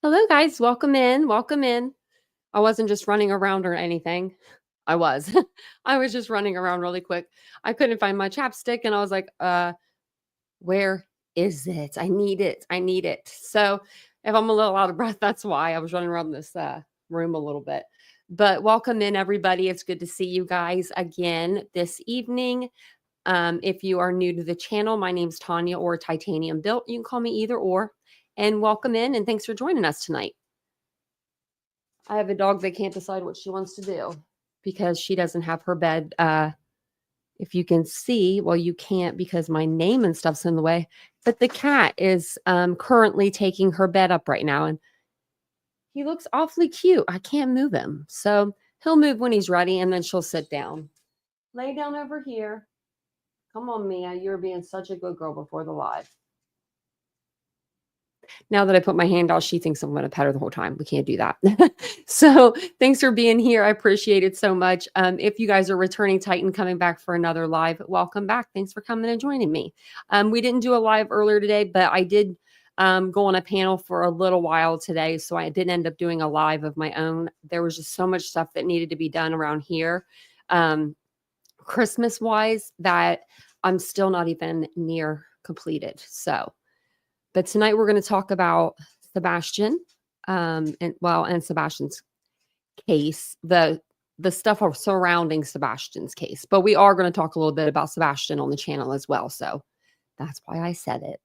Hello, guys. Welcome in. Welcome in. I wasn't just running around or anything. I was. I was just running around really quick. I couldn't find my chapstick and I was like, where is it? I need it. I need it. So if I'm a little out of breath, that's why I was running around this room a little bit. But welcome in, everybody. It's good to see you guys again this evening. If you are new to the channel, my name's Tanya or TitaniumBuilt. You can call me either or. And welcome in and thanks for joining us tonight. I have a dog that can't decide what she wants to do because she doesn't have her bed. If you can see, well, you can't because my name and stuff's in the way. But the cat is currently taking her bed up right now, and he looks awfully cute. I can't move him, so he'll move when he's ready, and then she'll sit down. Lay down over here. Come on, Mia. You're being such a good girl before the live. Now that I put my hand out, she thinks I'm going to pet her the whole time. We can't do that. So thanks for being here. I appreciate it so much. If you guys are returning Titan coming back for another live, welcome back. Thanks for coming and joining me. We didn't do a live earlier today, but I did go on a panel for a little while today. So I did end up doing a live of my own. There was just so much stuff that needed to be done around here. Christmas wise that I'm still not even near completed. But tonight we're going to talk about Sebastian, and Sebastian's case, the stuff surrounding Sebastian's case. But we are going to talk a little bit about Sebastian on the channel as well. So that's why I said it.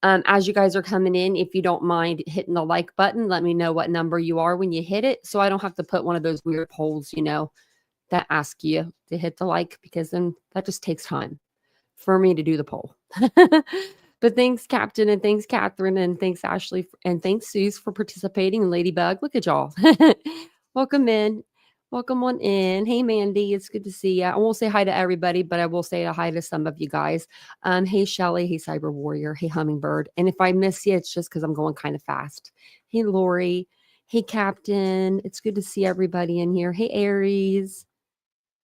As you guys are coming in, if you don't mind hitting the like button, let me know what number you are when you hit it, so I don't have to put one of those weird polls, that ask you to hit the like, because then that just takes time for me to do the poll. But thanks, Captain, and thanks, Catherine, and thanks, Ashley, and thanks, Suze, for participating. And Ladybug, look at y'all. Welcome in. Welcome on in. Hey, Mandy, it's good to see you. I won't say hi to everybody, but I will say hi to some of you guys. Hey, Shelly. Hey, Cyber Warrior. Hey, Hummingbird. And if I miss you, it's just because I'm going kind of fast. Hey, Lori. Hey, Captain. It's good to see everybody in here. Hey, Aries.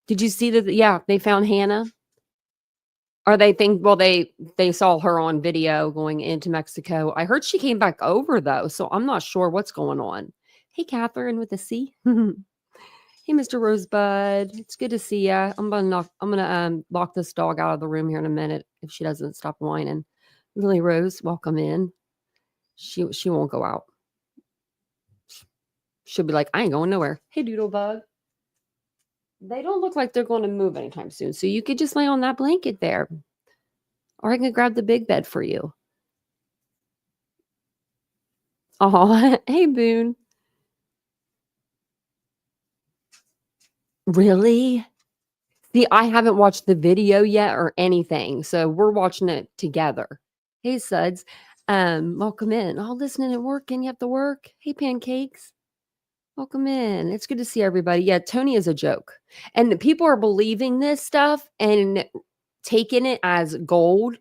Did you see that? Yeah, they found Hannah. Or they saw her on video going into Mexico. I heard she came back over though, so I'm not sure what's going on. Hey, Catherine with a C. Hey, Mr. Rosebud. It's good to see ya. I'm gonna lock this dog out of the room here in a minute if she doesn't stop whining. Lily Rose, welcome in. She won't go out. She'll be like, I ain't going nowhere. Hey, Doodlebug. They don't look like they're going to move anytime soon, so you could just lay on that blanket there. Or I can grab the big bed for you. Oh, hey, Boone. Really? See, I haven't watched the video yet or anything, so we're watching it together. Hey, Suds. Welcome in. Oh, listening and working. You have to work. Hey, Pancakes. Welcome in. It's good to see everybody. Yeah, Tony is a joke. And people are believing this stuff and taking it as gold.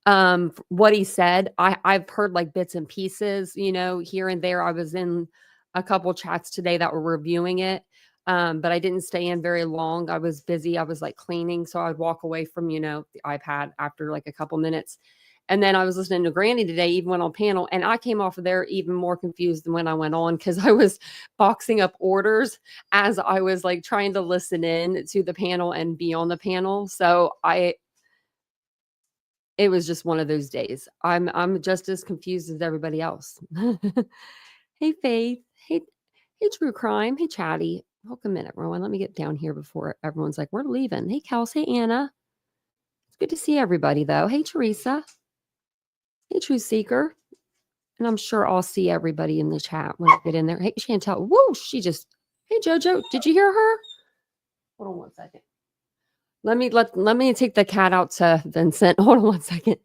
What he said, I've heard like bits and pieces, here and there. I was in a couple chats today that were reviewing it, but I didn't stay in very long. I was busy. I was like cleaning, so I'd walk away from the iPad after like a couple minutes. And then I was listening to Granny today, even went on panel, and I came off of there even more confused than when I went on, because I was boxing up orders as I was like trying to listen in to the panel and be on the panel. So it was just one of those days. I'm just as confused as everybody else. Hey, Faith. Hey, True Crime. Hey, Chatty. Welcome in, everyone. Let me get down here before everyone's like, we're leaving. Hey, Kels. Hey, Anna. It's good to see everybody, though. Hey, Teresa. Hey, True Seeker. And I'm sure I'll see everybody in the chat when I get in there. Hey, Chantel. Whoa, hey, Jojo. Did you hear her? Hold on one second. Let me take the cat out to Vincent. Hold on one second.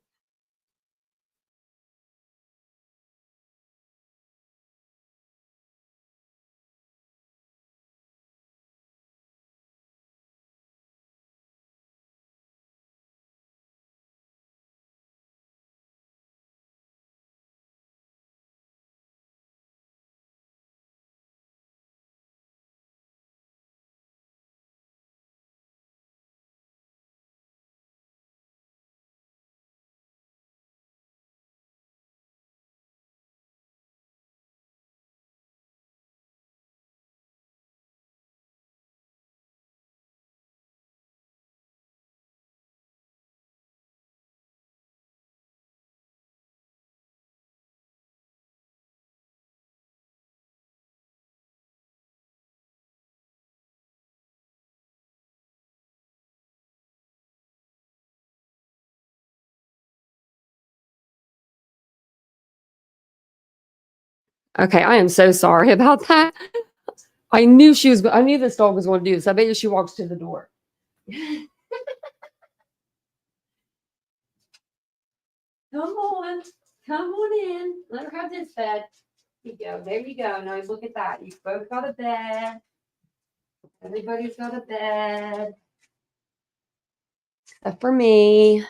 Okay, I am so sorry about that. I knew this dog was going to do this. I bet you she walks to the door. Come on. Come on in. Let her have this bed. There you go. There you go. Now look at that. You've both got a bed. Everybody's got a bed. Except for me.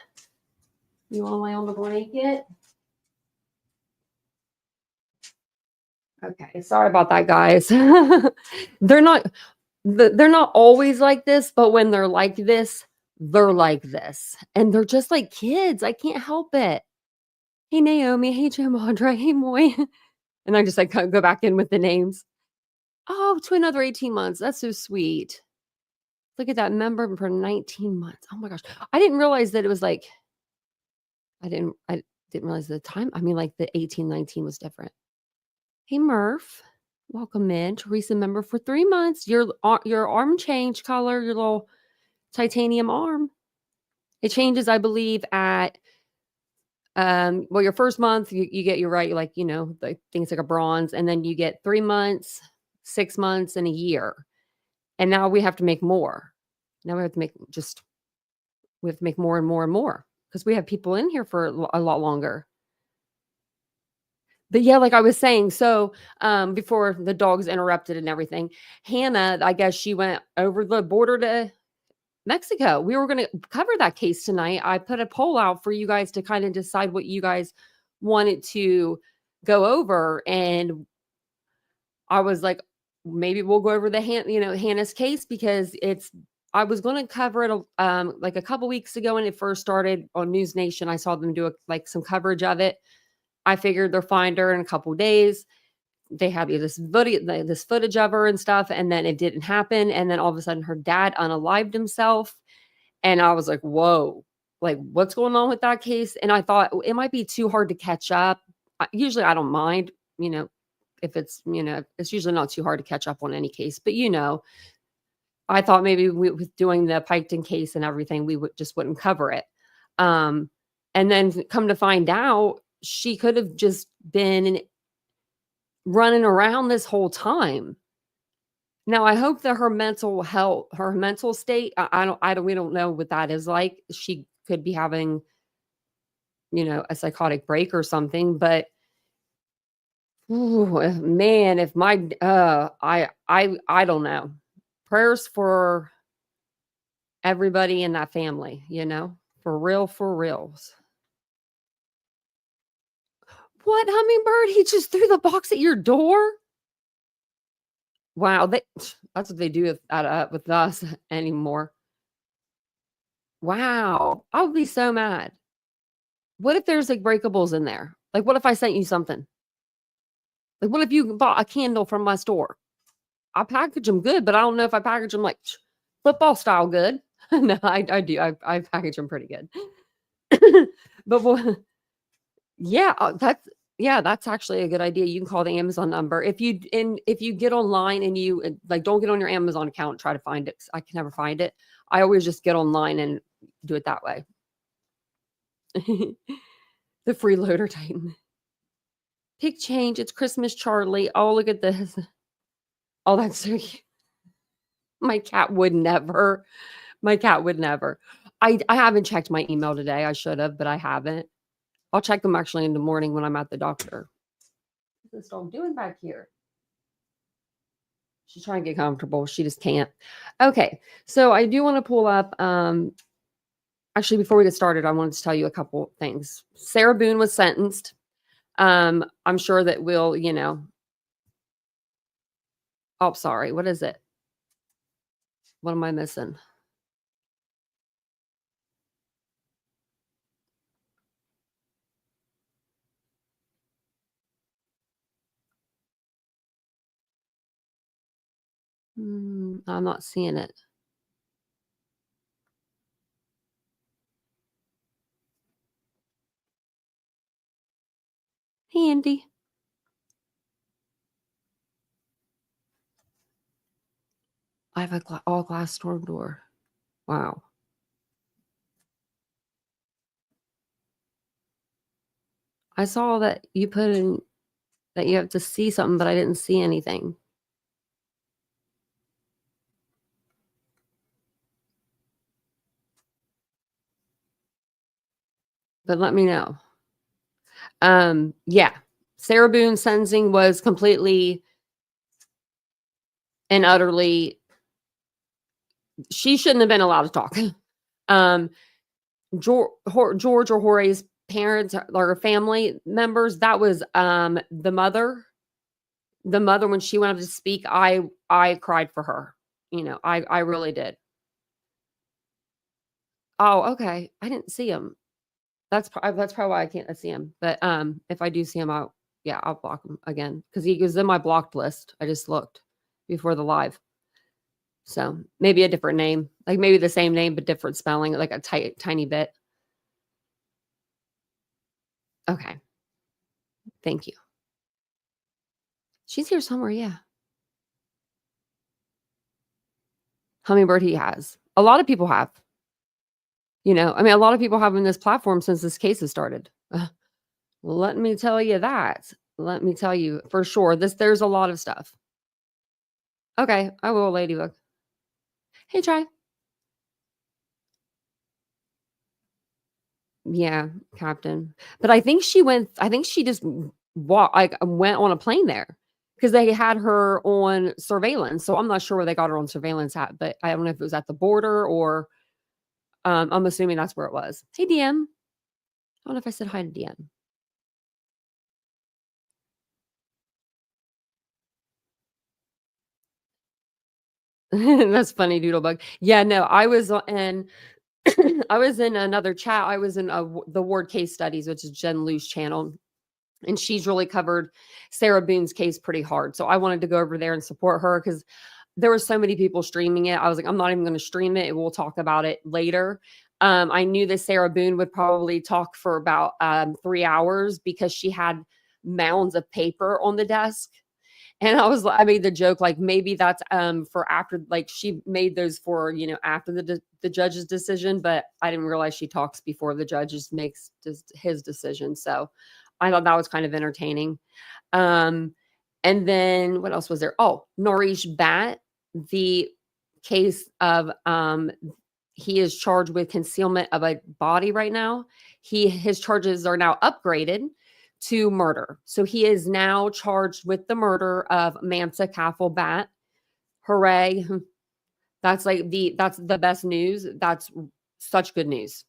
You want to lay on the blanket? Okay. Sorry about that, guys. they're not always like this, but when they're like this, they're like this. And they're just like kids. I can't help it. Hey, Naomi. Hey, Jim Audra. Hey, Moy. And I just like go back in with the names. Oh, to another 18 months. That's so sweet. Look at that member for 19 months. Oh my gosh. I didn't realize that it was like, I didn't realize the time. I mean, like the 18, 19 was different. Hey, Murph. Welcome in. Teresa member for 3 months. Your arm changed color, your little titanium arm. It changes, I believe, at well, your first month, you get your right, like, like things like a bronze, and then you get 3 months, 6 months, and a year. And now we have to make more. Now we have to make more and more and more because we have people in here for a lot longer. But yeah, like I was saying, so before the dogs interrupted and everything, Hannah, I guess she went over the border to Mexico. We were going to cover that case tonight. I put a poll out for you guys to kind of decide what you guys wanted to go over. And I was like, maybe we'll go over the Hannah's case because I was going to cover it like a couple weeks ago when it first started on News Nation. I saw them do some coverage of it. I figured they'll find her in a couple days. They have this footage of her and stuff, and then it didn't happen. And then all of a sudden, her dad unalived himself, and I was like, "Whoa! Like, what's going on with that case?" And I thought it might be too hard to catch up. Usually, I don't mind, if it's it's usually not too hard to catch up on any case. But I thought maybe with doing the Piketon case and everything, we wouldn't cover it. And then come to find out, she could have just been running around this whole time. Now, I hope that her mental health, her mental state, we don't know what that is like. She could be having, a psychotic break or something, but ooh, man, if my, I don't know. Prayers for everybody in that family, for real, for reals. What hummingbird? He just threw the box at your door? Wow, that's what they do with us anymore. Wow, I would be so mad. What if there's like breakables in there? Like, what if I sent you something? Like, what if you bought a candle from my store? I package them good, but I don't know if I package them like football style good. No, I do. I package them pretty good. But that's actually a good idea. You can call the Amazon number if you get online and you like don't get on your Amazon account. Try to find it. I can never find it. I always just get online and do it that way. The freeloader Titan. Pick change. It's Christmas, Charlie. Oh, look at this. Oh, that's so cute. My cat would never. My cat would never. I haven't checked my email today. I should have, but I haven't. I'll check them actually in the morning when I'm at the doctor. What's this dog doing back here? She's trying to get comfortable. She just can't. Okay. So I do want to pull up. Actually, before we get started, I wanted to tell you a couple things. Sarah Boone was sentenced. I'm sure that we'll, oh, sorry. What is it? What am I missing? I'm not seeing it. Hey, Andy. I have a all glass storm door. Wow. I saw that you put in that you have to see something, but I didn't see anything. But let me know. Yeah. Sarah Boone's sentencing was completely and utterly, she shouldn't have been allowed to talk. Um, George or Jorge's parents or family members, that was the mother. The mother, when she went up to speak, I cried for her. I really did. Oh, okay. I didn't see him. That's probably why I can't see him. But if I do see him, I'll block him again because he was in my blocked list. I just looked before the live. So maybe a different name, like maybe the same name but different spelling, like a tiny bit. Okay, thank you. She's here somewhere, yeah. Hummingbird, he has. A lot of people have. A lot of people have in this platform since this case has started. Let me tell you that. Let me tell you for sure. There's a lot of stuff. Okay, I will, Ladybug. Hey, Try. Yeah, Captain. But I think she just went on a plane there because they had her on surveillance. So I'm not sure where they got her on surveillance at, but I don't know if it was at the border or I'm assuming that's where it was. Hey, DM. I don't know if I said hi to DM. That's funny, Doodlebug. Yeah, no, I was in I was in another chat. I was in the Ward Case Studies, which is Jen Lou's channel, and she's really covered Sarah Boone's case pretty hard. So I wanted to go over there and support her because there were so many people streaming it. I was like, I'm not even going to stream it. We'll talk about it later. I knew that Sarah Boone would probably talk for about 3 hours because she had mounds of paper on the desk. And I made the joke, like maybe that's for after, like she made those for, after the judge's decision, but I didn't realize she talks before the judges makes his decision. So I thought that was kind of entertaining. And then what else was there? Oh, Norish Bat, the case of he is charged with concealment of a body right now. His charges are now upgraded to murder. So he is now charged with the murder of Mamsa Kaffel Bat. Hooray. That's the best news. That's such good news.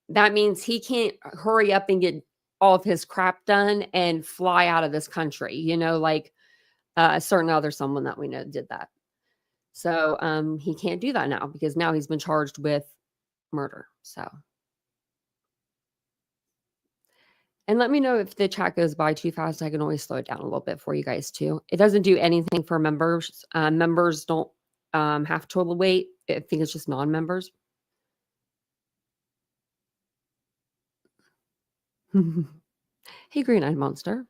That means he can't hurry up and get all of his crap done and fly out of this country, like a certain other someone that we know did that. So he can't do that now because now he's been charged with murder. So and let me know if the chat goes by too fast. I can always slow it down a little bit for you guys too. It doesn't do anything for members. Members don't have to wait. I think it's just non-members. Hey, Green-Eyed Monster.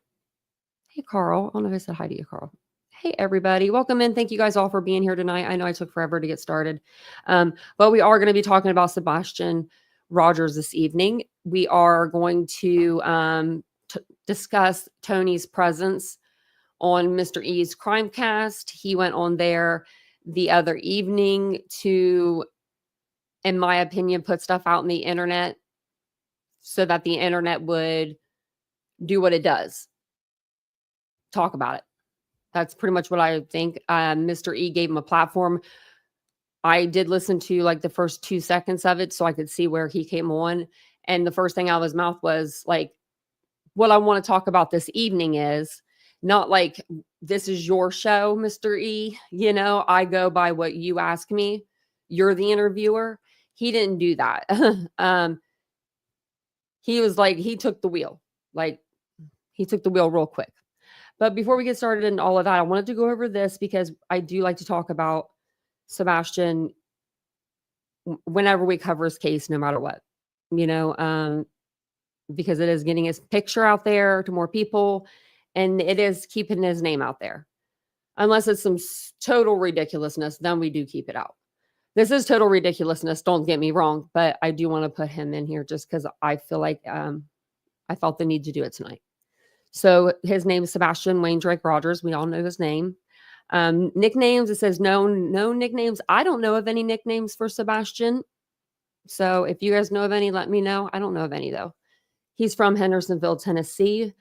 Hey, Carl. I don't know if I said hi to you, Carl. Hey, everybody. Welcome in. Thank you guys all for being here tonight. I know I took forever to get started. But we are going to be talking about Sebastian Rogers this evening. We are going to discuss Tony's presence on Mr. E's Crimecast. He went on there the other evening to, in my opinion, put stuff out on the internet so that the internet would do what it does. Talk about it. That's pretty much what I think. Mr. E gave him a platform. I did listen to like the first 2 seconds of it so I could see where he came on. And the first thing out of his mouth was like, what I want to talk about this evening is not like, this is your show, Mr. E. I go by what you ask me. You're the interviewer. He didn't do that. He was like, he took the wheel. Like, he took the wheel real quick. But before we get started in all of that, I wanted to go over this because I do like to talk about Sebastian whenever we cover his case, no matter what, because it is getting his picture out there to more people and it is keeping his name out there. Unless it's some total ridiculousness, then we do keep it out. This is total ridiculousness. Don't get me wrong, but I do want to put him in here just because I feel like I felt the need to do it tonight. So his name is Sebastian Wayne Drake Rogers. We all know his name. Nicknames, it says no nicknames. I don't know of any nicknames for Sebastian. So if you guys know of any, let me know. I don't know of any though. He's from Hendersonville, Tennessee.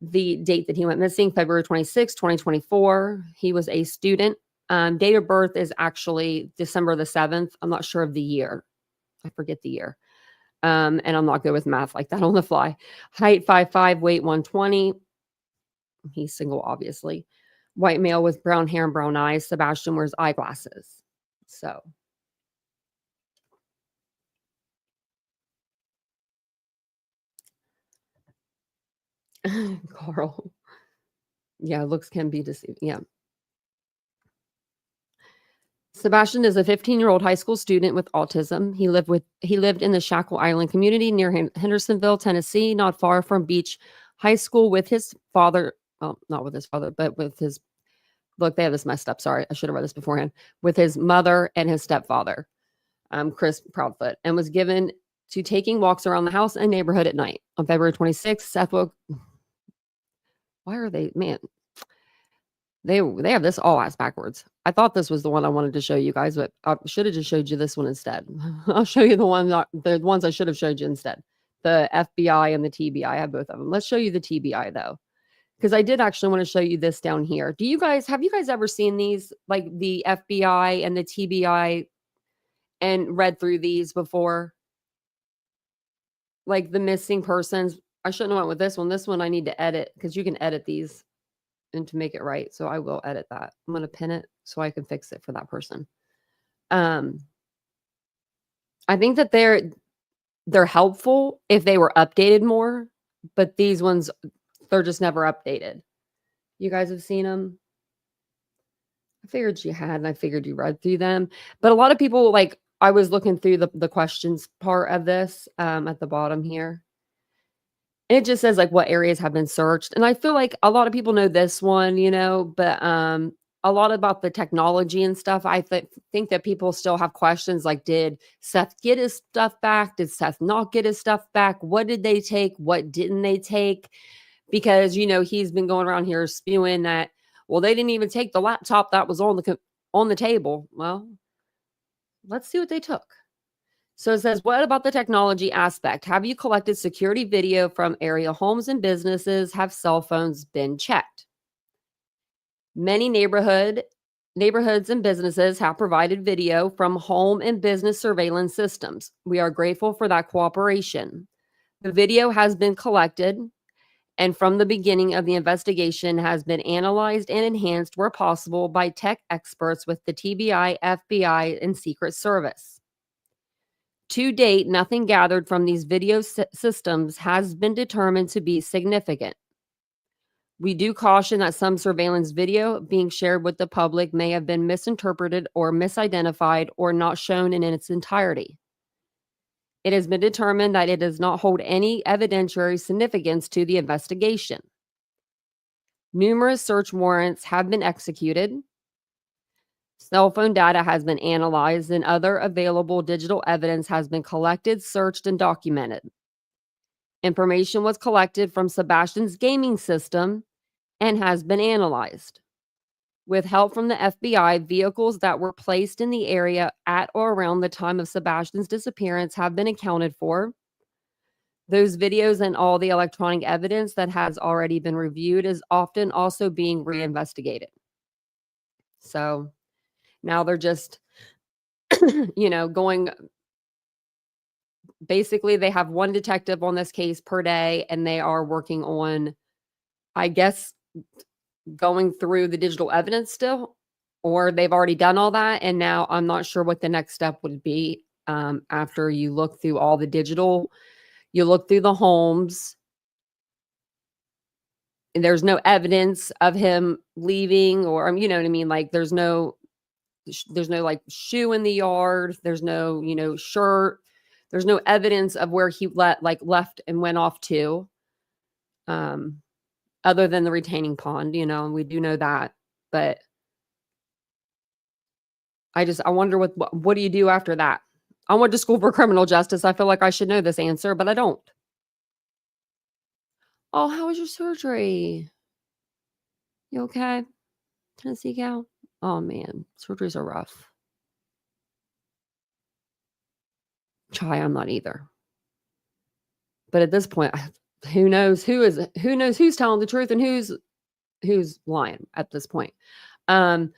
The date that he went missing, February 26, 2024. He was a student. Date of birth is actually December the 7th. I'm not sure of the year. I forget the year. And I'm not good with math like that on the fly. Height 5'5", weight 120. He's single, obviously. White male with brown hair and brown eyes. Sebastian wears eyeglasses. So. Carl. Yeah, looks can be deceiving. Yeah. Sebastian is a 15-year-old high school student with autism. He lived in the Shackle Island community near Hendersonville, Tennessee, not far from Beach High School with his father. Well, not with his father, but with his, look, they have this messed up. Sorry, I should have read this beforehand. With his mother and his stepfather, Chris Proudfoot, and was given to taking walks around the house and neighborhood at night. On February 26th, Seth woke. Why are they, man? They have this all ass backwards. I thought this was the one I wanted to show you guys, but I should have just showed you this one instead. I'll show you the ones I should have showed you instead. The FBI and the TBI. I have both of them. Let's show you the TBI though, because I did actually want to show you this down here. Have you guys ever seen these, like the FBI and the TBI, and read through these before? Like the missing persons. I shouldn't have went with this one. This one I need to edit because you can edit these and to make it right. So I will edit that. I'm going to pin it so I can fix it for that person. I think that they're helpful if they were updated more, but these ones, they're just never updated. You guys have seen them? I figured you had, and I figured you read through them. But a lot of people, like, I was looking through the questions part of this at the bottom here. And it just says like what areas have been searched. And I feel like a lot of people know this one, but a lot about the technology and stuff. I think that people still have questions like, did Seth get his stuff back? Did Seth not get his stuff back? What did they take? What didn't they take? Because, he's been going around here spewing that, well, they didn't even take the laptop that was on the table. Well, let's see what they took. So it says, what about the technology aspect? Have you collected security video from area homes and businesses? Have cell phones been checked? Many neighborhoods and businesses have provided video from home and business surveillance systems. We are grateful for that cooperation. The video has been collected and from the beginning of the investigation has been analyzed and enhanced where possible by tech experts with the TBI, FBI, and Secret Service. To date, nothing gathered from these video systems has been determined to be significant. We do caution that some surveillance video being shared with the public may have been misinterpreted or misidentified or not shown in its entirety. It has been determined that it does not hold any evidentiary significance to the investigation. Numerous search warrants have been executed. Cell phone data has been analyzed and other available digital evidence has been collected, searched, and documented. Information was collected from Sebastian's gaming system and has been analyzed. With help from the FBI, vehicles that were placed in the area at or around the time of Sebastian's disappearance have been accounted for. Those videos and all the electronic evidence that has already been reviewed is often also being reinvestigated. So now they're just, going. Basically, they have one detective on this case per day, and they are working on, I guess, going through the digital evidence still, or they've already done all that. And now I'm not sure what the next step would be after you look through all the digital, you look through the homes, and there's no evidence of him leaving, or, you know what I mean? Like there's no like shoe in the yard. There's no, shirt. There's no evidence of where he left and went off to, other than the retaining pond, and we do know that. But I wonder what do you do after that? I went to school for criminal justice. I feel like I should know this answer, but I don't. Oh, how was your surgery? You okay? Tennessee gal? Oh man, surgeries are rough. I'm not either. But at this point, who knows who's telling the truth and who's lying at this point. I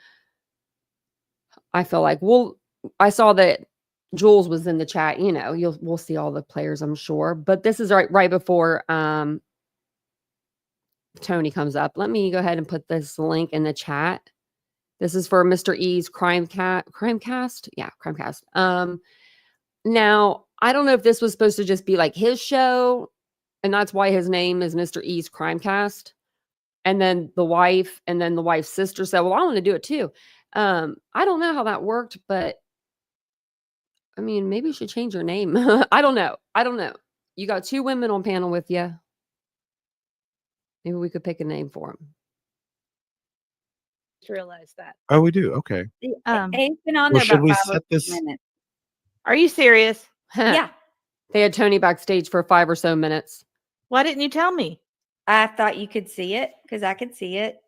feel like I saw that Jules was in the chat, we'll see all the players, I'm sure. But this is right before Tony comes up. Let me go ahead and put this link in the chat. This is for Mr. E's Crimecast. Yeah, Crimecast. Now, I don't know if this was supposed to just be like his show, and that's why his name is Mr. E's Crimecast. And then the wife's sister said, well, I want to do it too. I don't know how that worked, but I mean, maybe you should change your name. I don't know. You got 2 women on panel with you. Maybe we could pick a name for them. Just realized that. Oh, we do. Okay. He's been on there should about we 5 or set 6 this? minutes. Are you serious? Yeah, They had Tony backstage for 5 or so minutes. Why didn't you tell me? I thought you could see it because I could see it.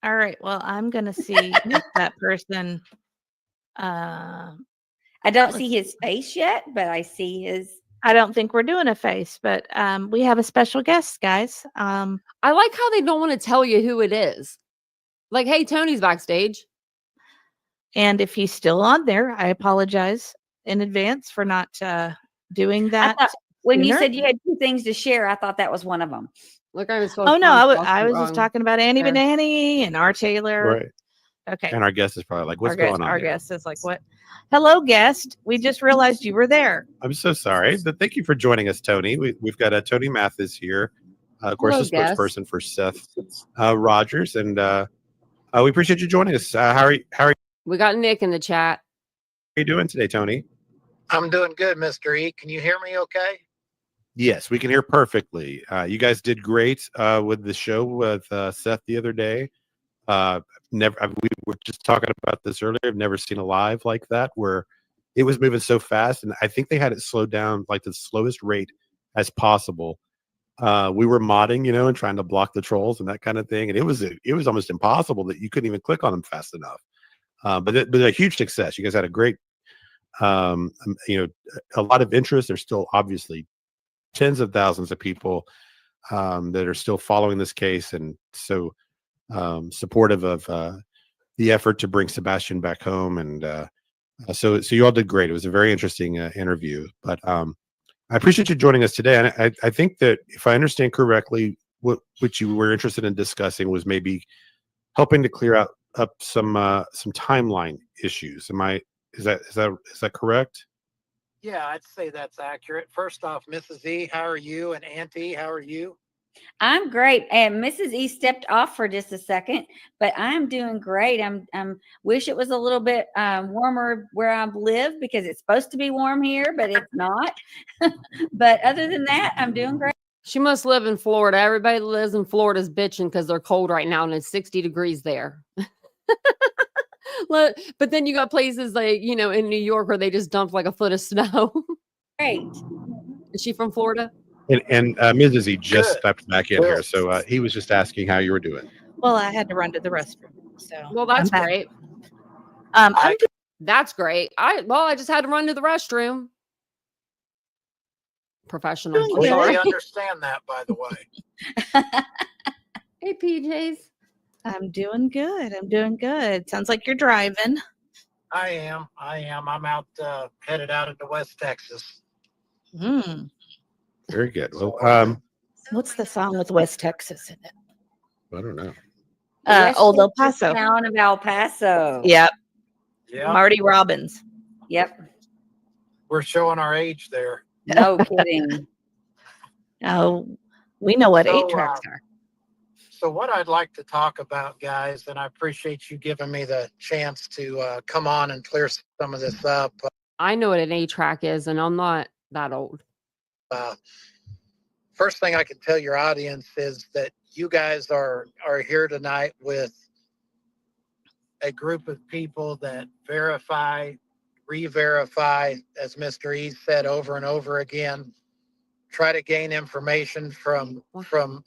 All right. Well, I'm gonna see if that person. I don't see his face yet, but I see his. I don't think we're doing a face, but we have a special guest, guys. I like how they don't want to tell you who it is. Like, hey, Tony's backstage. And if he's still on there, I apologize in advance for not doing that. When you sooner. said you had 2 things to share, I thought that was one of them. Look, I was. Oh no, I was just talking about Annie there. Banani and R. Taylor. Right. Okay. And our guest is probably like, what's our going guest, on? Our here? guest is like, what? Hello, guest. We just realized you were there. I'm so sorry, but thank you for joining us, Tony. We've got Tony Mathis here, of course, Hello, the spokesperson for Seth Rogers, and we appreciate you joining us. How are you? We got Nick in the chat. How are you doing today, Tony? I'm doing good, Mr. E. Can you hear me okay? Yes, we can hear perfectly. You guys did great with the show with Seth the other day. We were just talking about this earlier. I've never seen a live like that where it was moving so fast, and I think they had it slowed down like the slowest rate as possible. We were modding, and trying to block the trolls and that kind of thing, and it was almost impossible that you couldn't even click on them fast enough. But a huge success. You guys had a great, a lot of interest. There's still obviously tens of thousands of people that are still following this case, and so supportive of the effort to bring Sebastian back home. And so you all did great. It was a very interesting interview. But I appreciate you joining us today. And I think that if I understand correctly, what you were interested in discussing was maybe helping to clear up some timeline issues. Is that correct? Yeah, I'd say that's accurate. First off, Mrs. E, how are you? And Auntie, how are you? I'm great. And Mrs. E stepped off for just a second, but I'm doing great. I'm wish it was a little bit warmer where I live because it's supposed to be warm here, but it's not. But other than that, I'm doing great. She must live in Florida. Everybody that lives in Florida is bitching because they're cold right now and it's 60 degrees there. But then you got places like, in New York where they just dumped like a foot of snow. Great. Is she from Florida? And Mrs. E just Good. stepped back in here, so he was just asking how you were doing. Well, I had to run to the restroom. So Well, that's great. That's great. I just had to run to the restroom. Professional. We Sorry. understand that, by the way. Hey, PJs. I'm doing good. Sounds like you're driving. I am. I'm out, headed out into West Texas. Very good. Well, What's the song with West Texas in it? I don't know. Old El Paso. Town of El Paso. Yep. Yeah, Marty Robbins. Yep. we're showing our age there. No kidding. Oh, we know what So, 8 tracks are. So what I'd like to talk about, guys, and I appreciate you giving me the chance to come on and clear some of this up. I know what an 8-track is, and I'm not that old. First thing I can tell your audience is that you guys are here tonight with a group of people that verify, re-verify, as Mr. E said over and over again, try to gain information from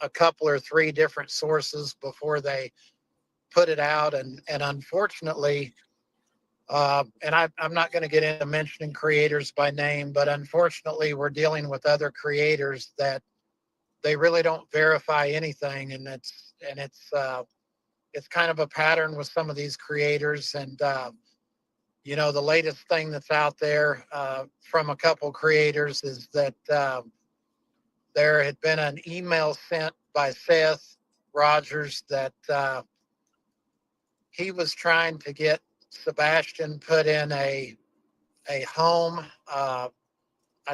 a couple or three different sources before they put it out. And unfortunately, and I'm not going to get into mentioning creators by name, but unfortunately, we're dealing with other creators that they really don't verify anything, and it's kind of a pattern with some of these creators. And the latest thing that's out there from a couple creators is that there had been an email sent by Seth Rogers that he was trying to get Sebastian put in a home. I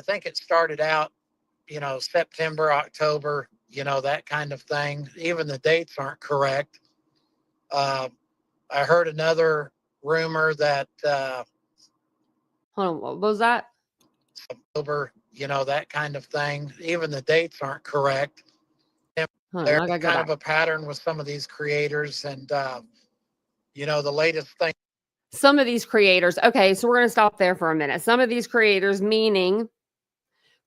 think it started out, September, October, that kind of thing. Even the dates aren't correct. I heard another rumor that Hold on, what was that? October, that kind of thing. Even the dates aren't correct. Hold on, There's I gotta go kind back. of a pattern with some of these creators, and the latest thing. Some of these creators. Okay, so we're gonna stop there for a minute. Some of these creators, meaning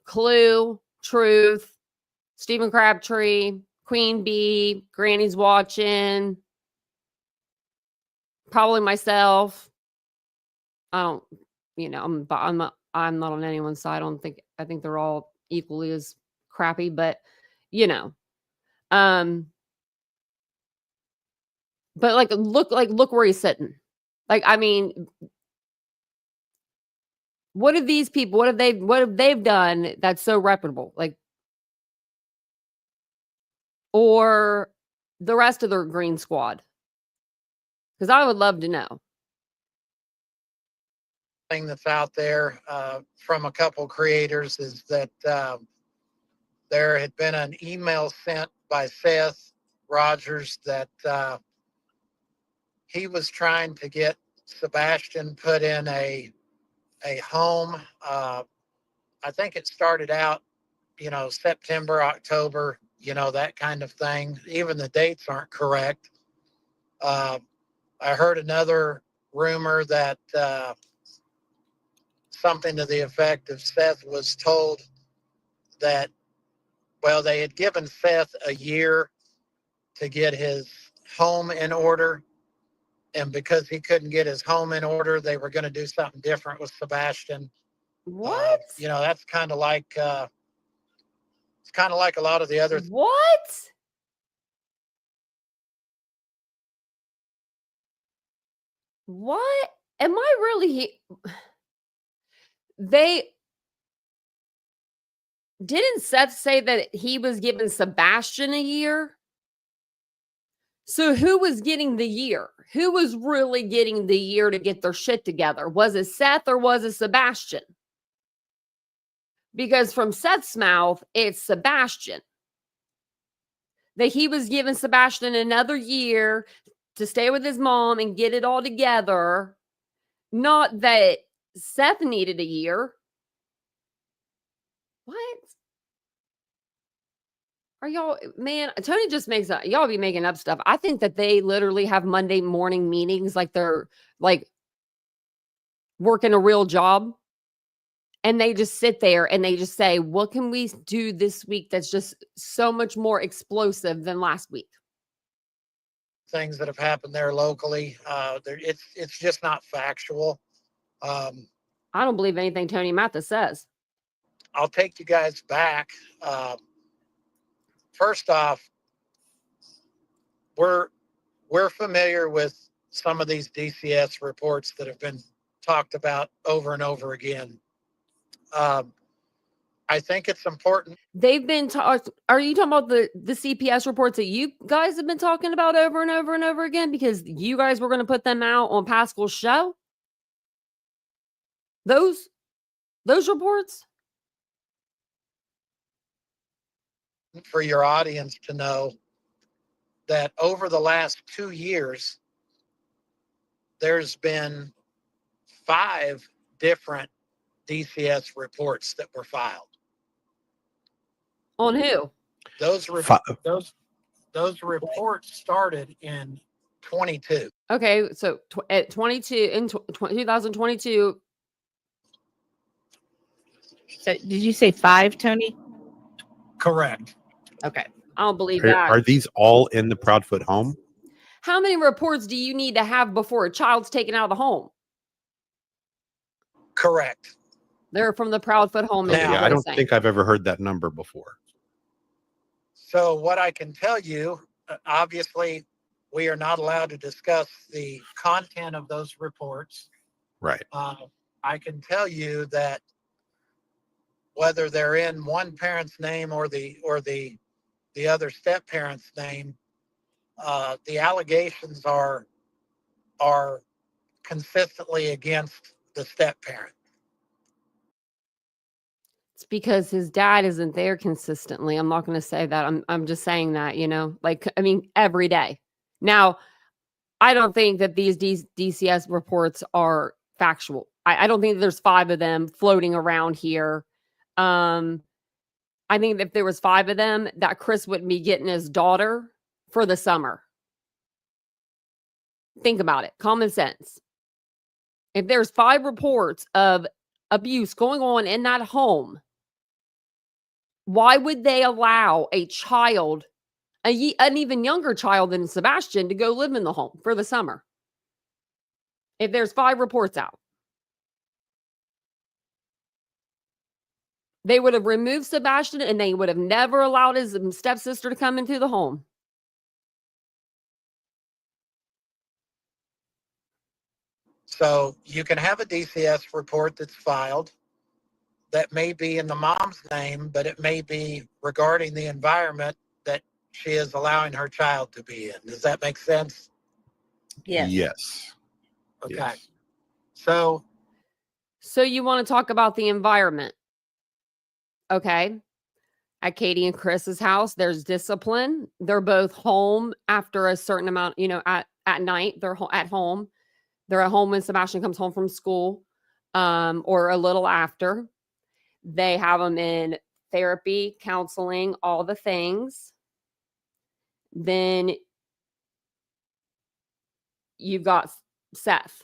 Clue, Truth, Stephen Crabtree, Queen Bee, Granny's Watching, probably myself. I don't, I'm not on anyone's side. I think they're all equally as crappy, but but look where he's sitting. Like, I mean, what have these people, what have they done that's so reputable? Like, or the rest of their green squad? Because I would love to know. Thing that's out there from a couple creators is that there had been an email sent by Seth Rogers that he was trying to get Sebastian put in a home. I think it started out, September, October, that kind of thing. Even the dates aren't correct. I heard another rumor that something to the effect of Seth was told that, well, they had given Seth a year to get his home in order. And because he couldn't get his home in order, they were going to do something different with Sebastian. What? That's kind of like, it's kind of like a lot of the other. What? What? Am I really? They didn't Seth say that he was giving Sebastian a year? So who was getting the year? Who was really getting the year to get their shit together? Was it Seth or was it Sebastian? Because from Seth's mouth, it's Sebastian. That he was giving Sebastian another year to stay with his mom and get it all together. Not that Seth needed a year. What? Are y'all, man, Tony just makes up, y'all be making up stuff. I think that they literally have Monday morning meetings like they're like working a real job. And they just sit there and they just say, what can we do this week that's just so much more explosive than last week? Things that have happened there locally. It's just not factual. I don't believe anything Tony Mathis says. I'll take you guys back. First off, we're familiar with some of these DCS reports that have been talked about over and over again. I think it's important. They've been talked. Are you talking about the CPS reports that you guys have been talking about over and over and over again? Because you guys were going to put them out on Pascal's show. Those reports. For your audience to know that over the last 2 years, there's been 5 different DCS reports that were filed. On who? Those reports started in 22. Okay, so at 22 in 2022. So did you say 5, Tony? Correct. Okay. I don't believe Are, that. are these all in the Proudfoot home? How many reports do you need to have before a child's taken out of the home? Correct. They're from the Proudfoot home. Is Okay, Now- what I we're don't saying. think I've ever heard that number before. So what I can tell you, obviously, we are not allowed to discuss the content of those reports. Right. I can tell you that whether they're in one parent's name or the other step parent's name, the allegations are consistently against the step parent. It's because his dad isn't there consistently. I'm not going to say that. I'm just saying that, like, I mean, every day. Now, I don't think that these DCS reports are factual. I don't think there's 5 of them floating around here. I think if there was 5 of them, that Chris wouldn't be getting his daughter for the summer. Think about it. Common sense. If there's 5 reports of abuse going on in that home, why would they allow a child, an even younger child than Sebastian, to go live in the home for the summer? If there's 5 reports out, they would have removed Sebastian and they would have never allowed his stepsister to come into the home. So you can have a DCS report that's filed that may be in the mom's name, but it may be regarding the environment that she is allowing her child to be in. Does that make sense? Yes. Yes. Okay. Yes. So you want to talk about the environment. Okay. At Katie and Chris's house, there's discipline. They're both home after a certain amount, at night. They're at home. They're at home when Sebastian comes home from school, or a little after. They have them in therapy, counseling, all the things. Then you've got Seth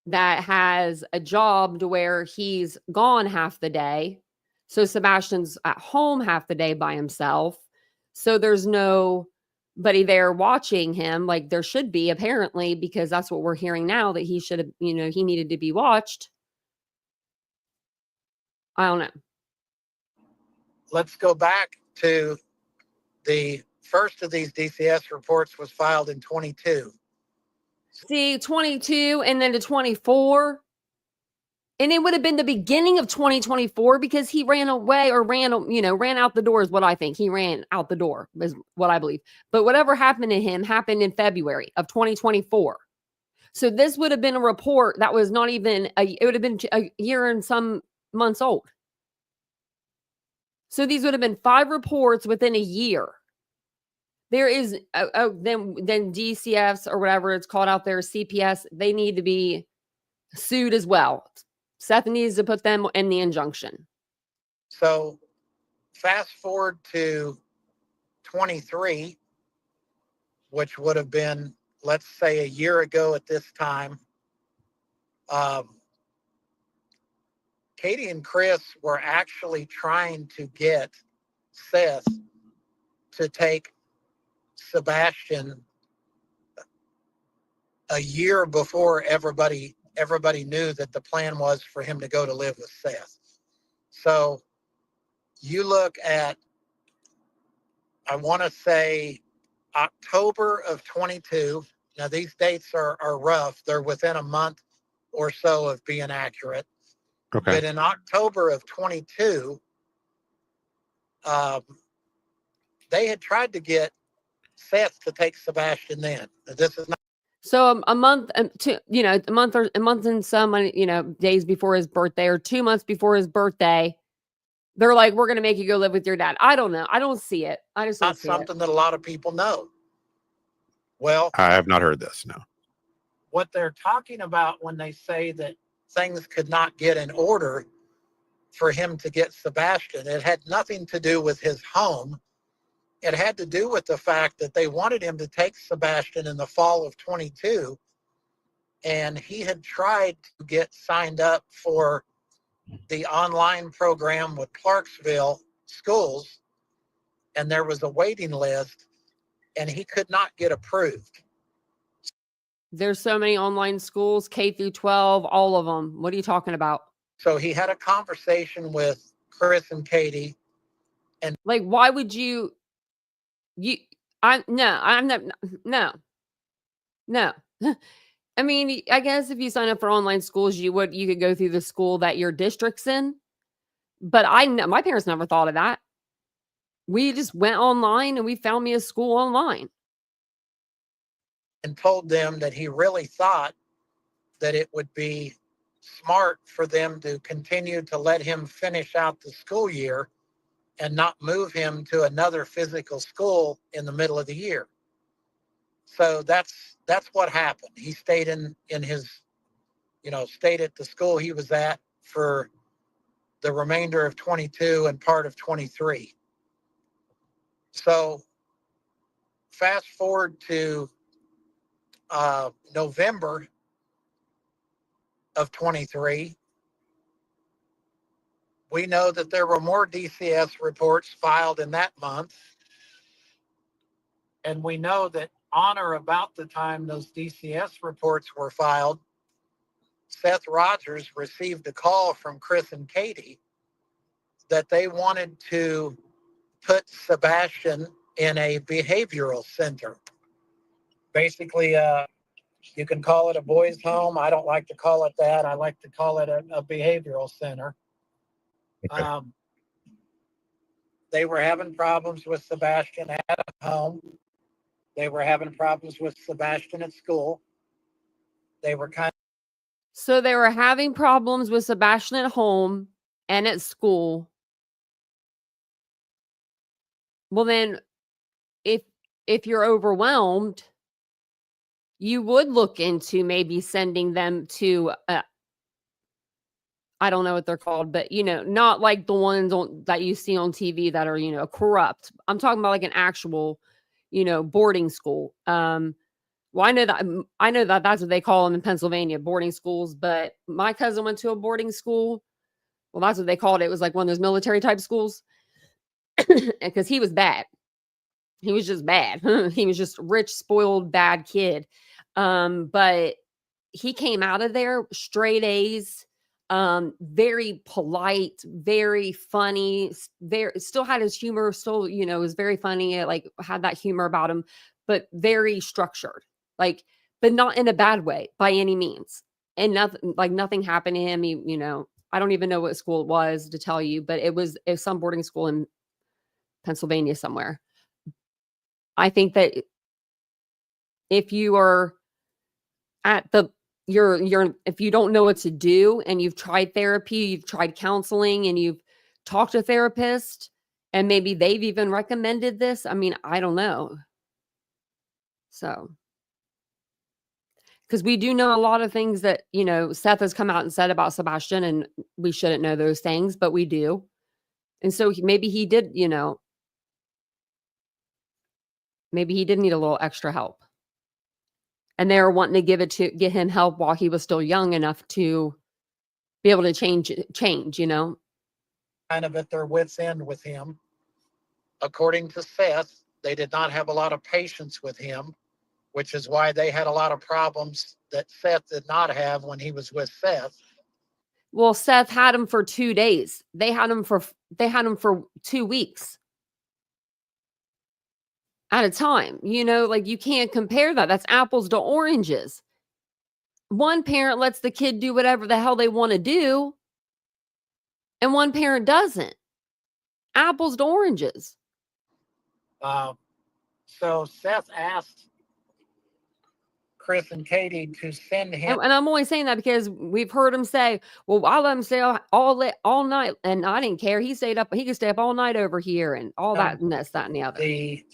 that has a job to where he's gone half the day. So Sebastian's at home half the day by himself. So there's nobody there watching him like there should be, apparently, because that's what we're hearing now, that he should have, he needed to be watched. I don't know. Let's go back to the first of these DCS reports was filed in 22. See, 22 and then to 24. And it would have been the beginning of 2024 because he ran away or ran out the door is what I think. He ran out the door is what I believe. But whatever happened to him happened in February of 2024. So this would have been a report that was not even, it would have been a year and some months old. So these would have been 5 reports within a year. There is, then DCFs or whatever it's called out there, CPS, they need to be sued as well. Seth needs to put them in the injunction. So fast forward to 23, which would have been, let's say, a year ago at this time. Katie and Chris were actually trying to get Seth to take Sebastian a year before everybody knew that the plan was for him to go to live with Seth. So you look at, I want to say October of 22. Now these dates are rough. They're within a month or so of being accurate. Okay. But in October of 22, they had tried to get Seth to take Sebastian then. This is not. So a month, a month and some, days before his birthday or 2 months before his birthday, they're like, we're going to make you go live with your dad. I don't know. I don't see it. I just don't Not see something that a lot of people know. Well, I have not heard this. No. what they're talking about when they say that things could not get in order for him to get Sebastian, it had nothing to do with his home. It had to do with the fact that they wanted him to take Sebastian in the fall of 22, and he had tried to get signed up for the online program with Clarksville schools, and there was a waiting list, and he could not get approved. There's so many online schools, K through 12, all of them. What are you talking about? So he had a conversation with Chris and Katie. Like, why would you, I'm not, no. I mean, I guess if you sign up for online schools, you could go through the school that your district's in. But I know my parents never thought of that. We just went online and we found me a school online. And told them that he really thought that it would be smart for them to continue to let him finish out the school year and not move him to another physical school in the middle of the year. So that's what happened. He stayed in his, stayed at the school he was at for the remainder of 22 and part of 23. So fast forward to November of 23, we know that there were more DCS reports filed in that month. And we know that on or about the time those DCS reports were filed, Seth Rogers received a call from Chris and Katie that they wanted to put Sebastian in a behavioral center. Basically, you can call it a boys' home. I don't like to call it that. I like to call it a behavioral center. Okay. They were having problems with Sebastian at home. They were having problems with Sebastian at school. They were So they were having problems with Sebastian at home and at school. Well, then if you're overwhelmed, you would look into maybe sending them to I don't know what they're called, but not like the ones that you see on TV that are, corrupt. I'm talking about like an actual, boarding school. Well, I know that that's what they call them in Pennsylvania, boarding schools, but my cousin went to a boarding school. Well, that's what they called it. It was like one of those military type schools because he was bad. He was just bad. He was just rich, spoiled, bad kid. But he came out of there straight A's, very polite, very funny, still had his humor, still, was very funny, like had that humor about him, but very structured, like, but not in a bad way by any means. And nothing happened to him. I don't even know what school it was to tell you, but it was some boarding school in Pennsylvania somewhere. I think that if you are at if you don't know what to do and you've tried therapy, you've tried counseling, and you've talked to a therapist, and maybe they've even recommended this. I mean, I don't know. So, because we do know a lot of things that, Seth has come out and said about Sebastian, and we shouldn't know those things, but we do. And so maybe he did, maybe he did need a little extra help. And they were wanting to get him help while he was still young enough to be able to change, kind of at their wits' end with him. According to Seth, they did not have a lot of patience with him, which is why they had a lot of problems that Seth did not have when he was with Seth. Well, Seth had him for 2 days. They had him for 2 weeks at a time. Like, you can't compare that. That's apples to oranges. One parent lets the kid do whatever the hell they want to do, and one parent doesn't. Apples to oranges. So Seth asked Chris and Katie to send him. And I'm only saying that because we've heard him say, well, I'll let him stay all night. And I didn't care. He could stay up all night over here and all that and this, that, and the other. The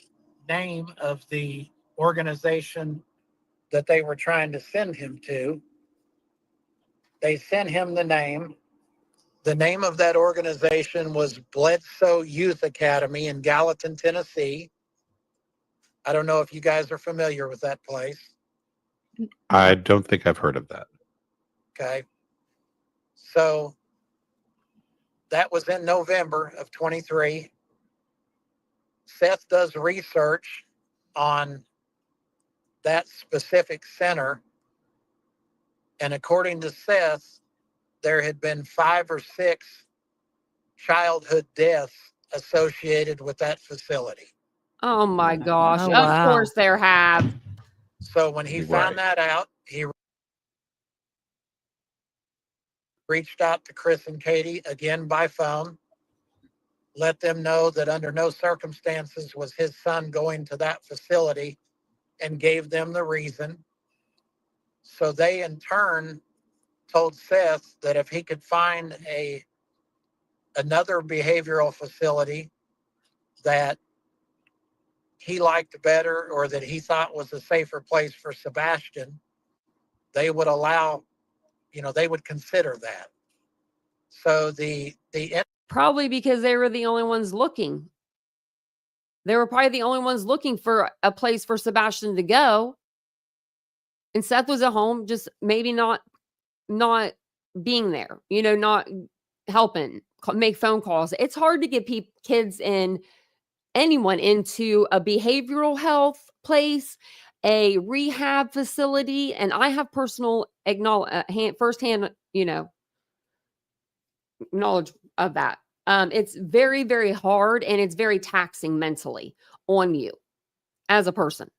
name of the organization that they were trying to send him to. They sent him the name. The name of that organization was Bledsoe Youth Academy in Gallatin, Tennessee. I don't know if you guys are familiar with that place. I don't think I've heard of that. Okay. So that was in November of 23. Seth does research on that specific center. And according to Seth, there had been 5 or 6 childhood deaths associated with that facility. Oh my gosh. Oh, Of wow. course there have. So when he found that out, he reached out to Chris and Katie again by phone, let them know that under no circumstances was his son going to that facility, and gave them the reason. So they in turn told Seth that if he could find another behavioral facility that he liked better or that he thought was a safer place for Sebastian, they would allow, they would consider that. So Probably because they were the only ones looking. They were probably the only ones looking for a place for Sebastian to go. And Seth was at home, just maybe not being there, not helping, make phone calls. It's hard to get kids and anyone into a behavioral health place, a rehab facility. And I have personal firsthand, knowledge of that. It's very, very hard and it's very taxing mentally on you as a person.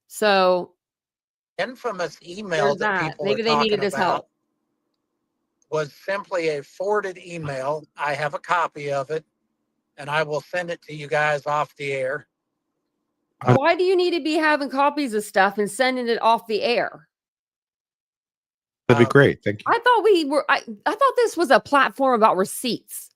So infamous email that people maybe are they needed talking his about help. was simply a forwarded email. I have a copy of it, and I will send it to you guys off the air. Why do you need to be having copies of stuff and sending it off the air? That'd be great. Thank you. I thought I thought this was a platform about receipts.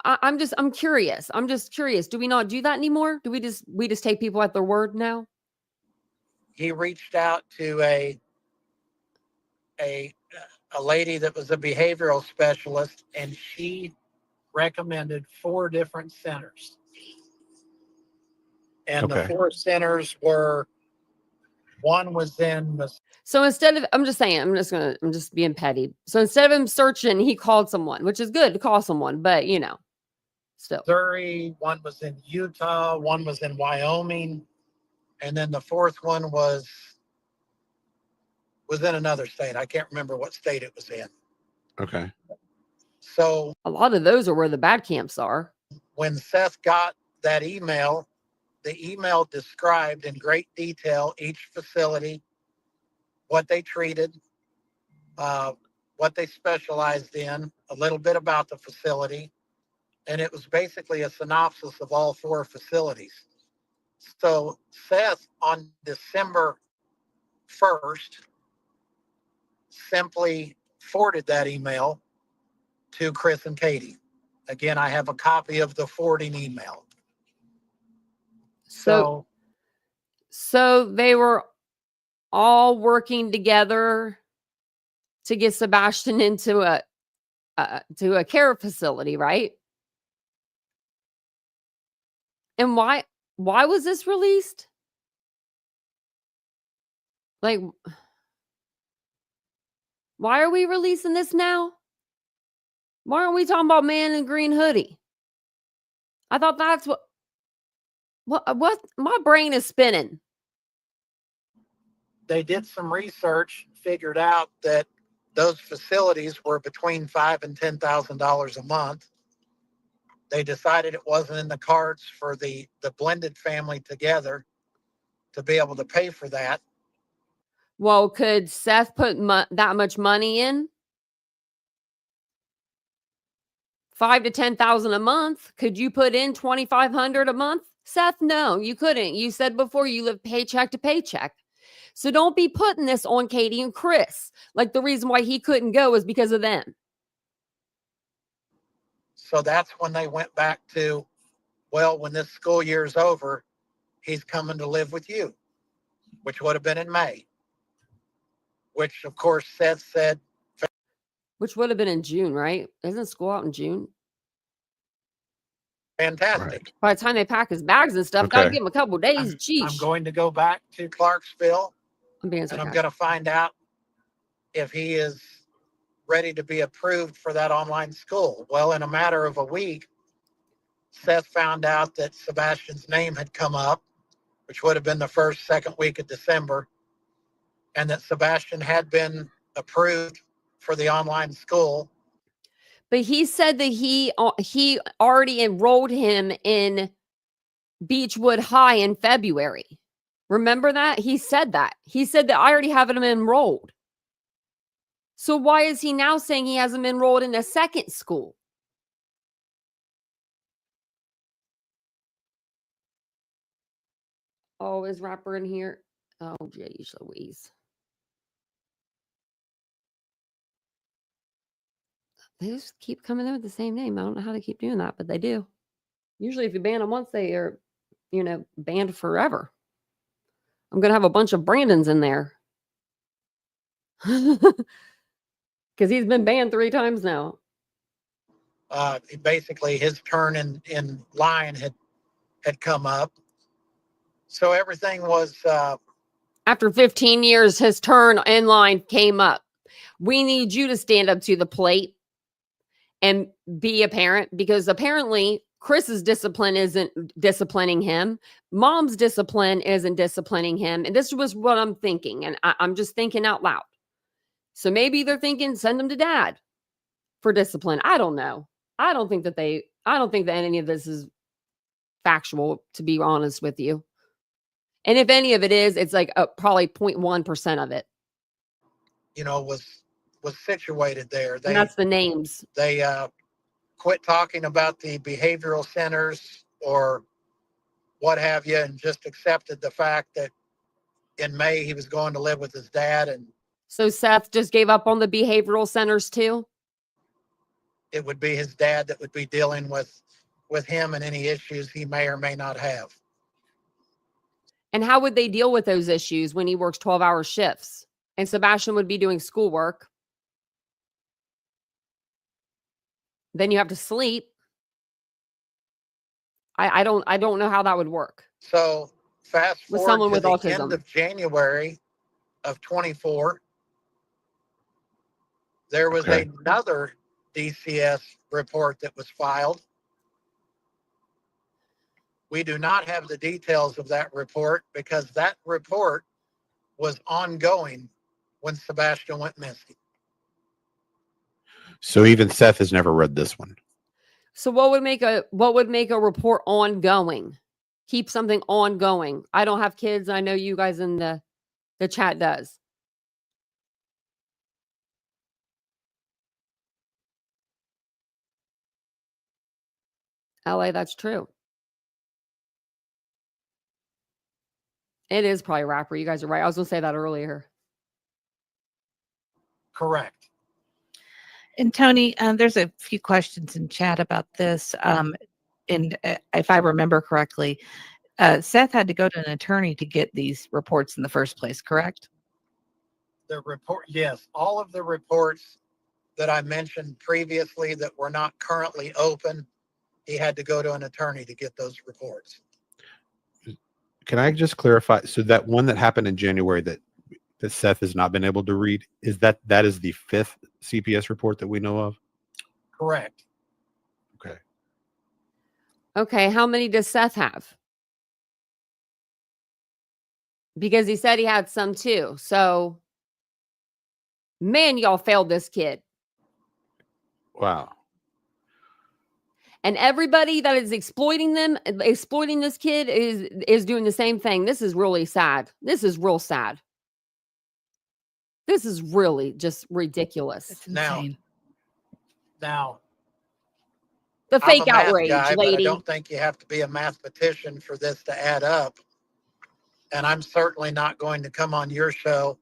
I'm curious. I'm just curious. Do we not do that anymore? Do we just take people at their word now? He reached out to a lady that was a behavioral specialist, and she recommended 4 different centers. And the 4 centers were, one was in So instead of, I'm just being petty. So instead of him searching, he called someone, which is good to call someone, but still. Missouri, one was in Utah, one was in Wyoming, and then the 4th one was in another state. I can't remember what state it was in. Okay. So A lot of those are where the bad camps are. when Seth got that email, the email described in great detail each facility, what they treated, what they specialized in, a little bit about the facility, and it was basically a synopsis of all 4 facilities. So Seth, on December 1st, simply forwarded that email to Chris and Katie. Again, I have a copy of the forwarding email. So they were all working together to get Sebastian into a care facility, right? And why was this released? Like, why are we releasing this now? Why aren't we talking about man in green hoodie? I thought that's what my brain is spinning. They did some research, figured out that those facilities were between $5,000 and $10,000 a month. They decided it wasn't in the cards for the blended family together to be able to pay for that. Well, could Seth put that much money in? $5,000 to $10,000 a month. Could you put in $2,500 a month, Seth? No, you couldn't. You said before you live paycheck to paycheck. So don't be putting this on Katie and Chris. Like the reason why he couldn't go is because of them. So that's when they went back to, well, when this school year is over, he's coming to live with you, which would have been in May. Which, of course, Seth said. Which would have been in June, right? Isn't school out in June? Fantastic. Right. By the time they pack his bags and stuff, gotta give him a couple days. I'm going to go back to Clarksville, I'm being and I'm sarcastic. going to find out if he is ready to be approved for that online school. Well, in a matter of a week, Seth found out that Sebastian's name had come up, which would have been the second week of December, and that Sebastian had been approved for the online school. But he said that he already enrolled him in Beechwood High in February. Remember that? He said that. He said that I already have him enrolled. So why is he now saying he has him enrolled in a second school? Oh, is Rapper in here? Oh, geez Louise. They just keep coming in with the same name. I don't know how they keep doing that, but they do. Usually if you ban them once, they are, banned forever. I'm going to have a bunch of Brandons in there. Because he's been banned 3 times now. Basically, his turn in line had come up. So everything was... After 15 years, his turn in line came up. We need you to stand up to the plate and be a parent, because apparently Chris's discipline isn't disciplining him. Mom's discipline isn't disciplining him. And this was what I'm thinking. And I'm just thinking out loud. So maybe they're thinking, send him to dad for discipline. I don't know. I don't think that any of this is factual, to be honest with you. And if any of it is, it's like probably 0.1% of it. Was situated there. And that's the names. They quit talking about the behavioral centers or what have you, and just accepted the fact that in May he was going to live with his dad. And so Seth just gave up on the behavioral centers too? It would be his dad that would be dealing with him and any issues he may or may not have. And how would they deal with those issues when he works 12-hour shifts and Sebastian would be doing schoolwork? Then you have to sleep. I don't know how that would work. So fast with forward someone to with the autism. end of January of 24, there was another DCS report that was filed. We do not have the details of that report because that report was ongoing when Sebastian went missing. So even Seth has never read this one. So what would make a report ongoing? Keep something ongoing. I don't have kids. I know you guys in the chat does. LA, that's true. It is probably Rapper. You guys are right. I was going to say that earlier. Correct. And Tony, there's a few questions in chat about this. And if I remember correctly, Seth had to go to an attorney to get these reports in the first place, correct? The report, yes, all of the reports that I mentioned previously that were not currently open, he had to go to an attorney to get those reports. Can I just clarify? So that one that happened in January that Seth has not been able to read, is that is the 5th CPS report that we know of? Correct. Okay. Okay. How many does Seth have? Because he said he had some too. So, man, y'all failed this kid. Wow. And everybody that is exploiting this kid is doing the same thing. This is really sad. This is real sad. This is really just ridiculous. It's insane. Now, The fake I'm a math outrage, guy, but I lady. don't think you have to be a mathematician for this to add up. And I'm certainly not going to come on your show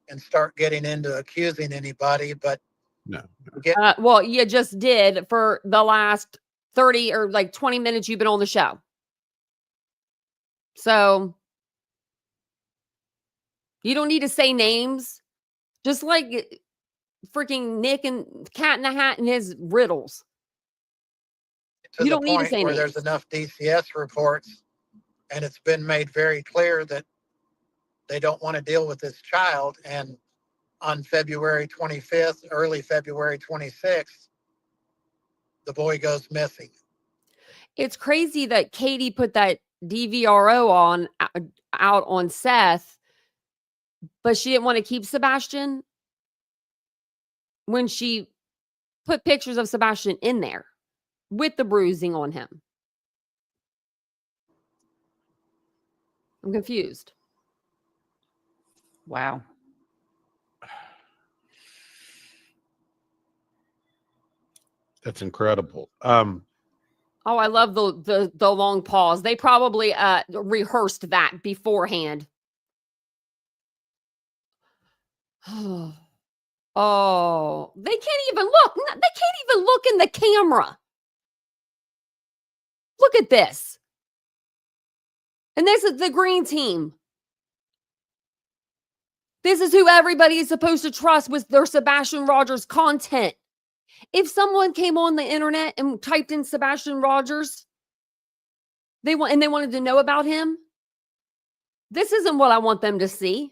and start getting into accusing anybody, but No. Well, you just did for the last 30 or like 20 minutes you've been on the show. So you don't need to say names. Just like freaking Nick and Cat in the Hat and his riddles. You don't need to say where names. there's enough DCS reports, and it's been made very clear that they don't want to deal with this child, and on February 25th, early February 26th, the boy goes missing. It's crazy that Katie put that DVRO on out on Seth, but she didn't want to keep Sebastian when she put pictures of Sebastian in there with the bruising on him. I'm confused. Wow. That's incredible. Oh, I love the long pause. They probably rehearsed that beforehand. Oh, they can't even look. They can't even look in the camera. Look at this. And this is the green team. This is who everybody is supposed to trust with their Sebastian Rogers content. If someone came on the internet and typed in Sebastian Rogers, they wanted to know about him, this isn't what I want them to see.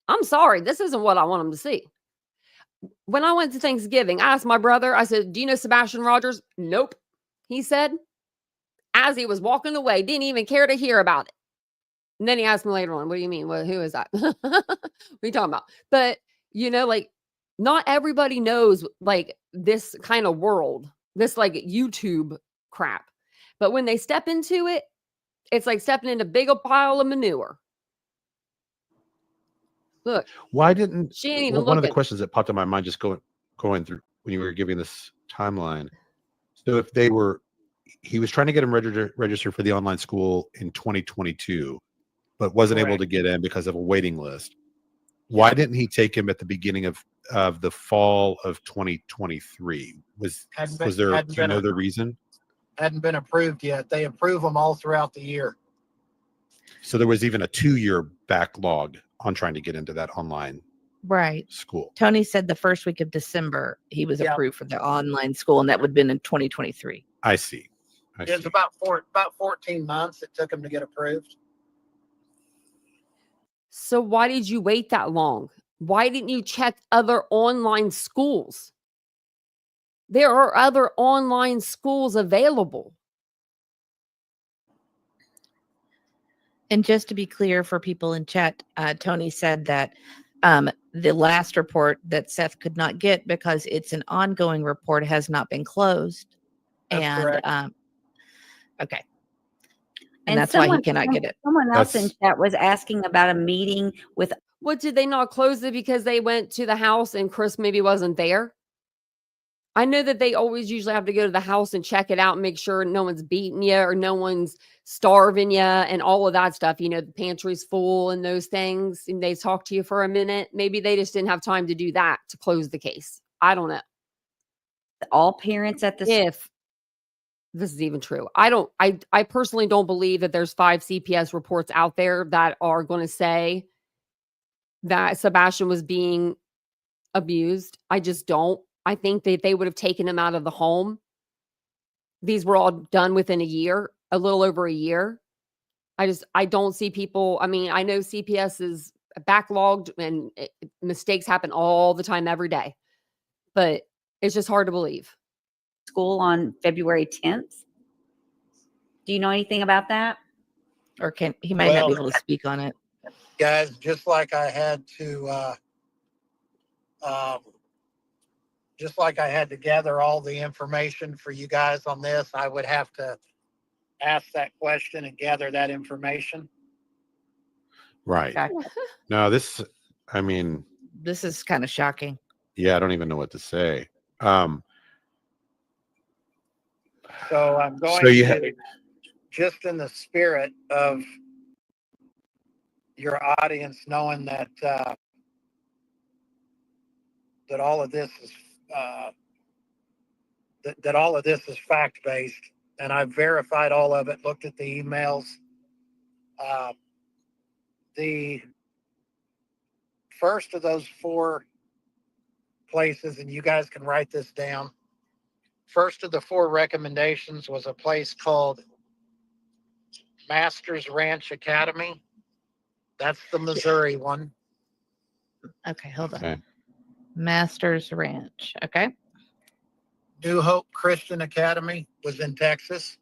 I'm sorry, this isn't what I want them to see. When I went to Thanksgiving, I asked my brother, I said, "Do you know Sebastian Rogers?" "Nope," he said, as he was walking away, didn't even care to hear about it. And then he asked me later on, "What do you mean? Well, who is that?" What are you talking about? But, like, not everybody knows, like, this kind of world, this, like, YouTube crap. But when they step into it, it's like stepping in a big old pile of manure. Look, Why didn't she ain't even one of the looking. questions that popped in my mind just going through when you were giving this timeline? So if he was trying to get him registered for the online school in 2022, but wasn't able Correct. to get in because of a waiting list. Why didn't he take him at the beginning of the fall of 2023? Was there, do you know the reason? Hadn't been approved yet. They approve them all throughout the year. So there was even a 2-year backlog on trying to get into that online Right. school. Tony said the first week of December he was Yeah. approved for the online school, and that would have been in 2023. I see. It was about 14 months it took him to get approved. So why did you wait that long? Why didn't you check other online schools? There are other online schools available. And just to be clear for people in chat, Tony said that the last report that Seth could not get because it's an ongoing report has not been closed. That's correct. Okay. And that's why he cannot get it. Someone else in That's- chat was asking about a meeting with. What, did they not close it because they went to the house and Chris maybe wasn't there? I know that they always usually have to go to the house and check it out and make sure no one's beating you or no one's starving you and all of that stuff. The pantry's full and those things. And they talk to you for a minute. Maybe they just didn't have time to do that to close the case. I don't know. All parents at the If this is even true. I personally don't believe that there's 5 CPS reports out there that are going to say that Sebastian was being abused. I just don't. I think that they would have taken him out of the home. These were all done within a year, a little over a year. I don't see people. I mean, I know CPS is backlogged and mistakes happen all the time, every day, but it's just hard to believe. school on February 10th. Do you know anything about that? Or he might not be Well- able to speak on it. Guys, just like I had to gather all the information for you guys on this, I would have to ask that question and gather that information. Right. Okay. No, I mean, This is kind of shocking. yeah, I don't even know what to say. So I'm going So you to, just in the spirit of your audience knowing that that all of this is that all of this is fact based, and I've verified all of it. Looked at the emails. The first of those 4 places, and you guys can write this down. First of the 4 recommendations was a place called Masters Ranch Academy. That's the Missouri one. Okay, hold on. Okay. Masters Ranch. Okay. New Hope Christian Academy was in Texas.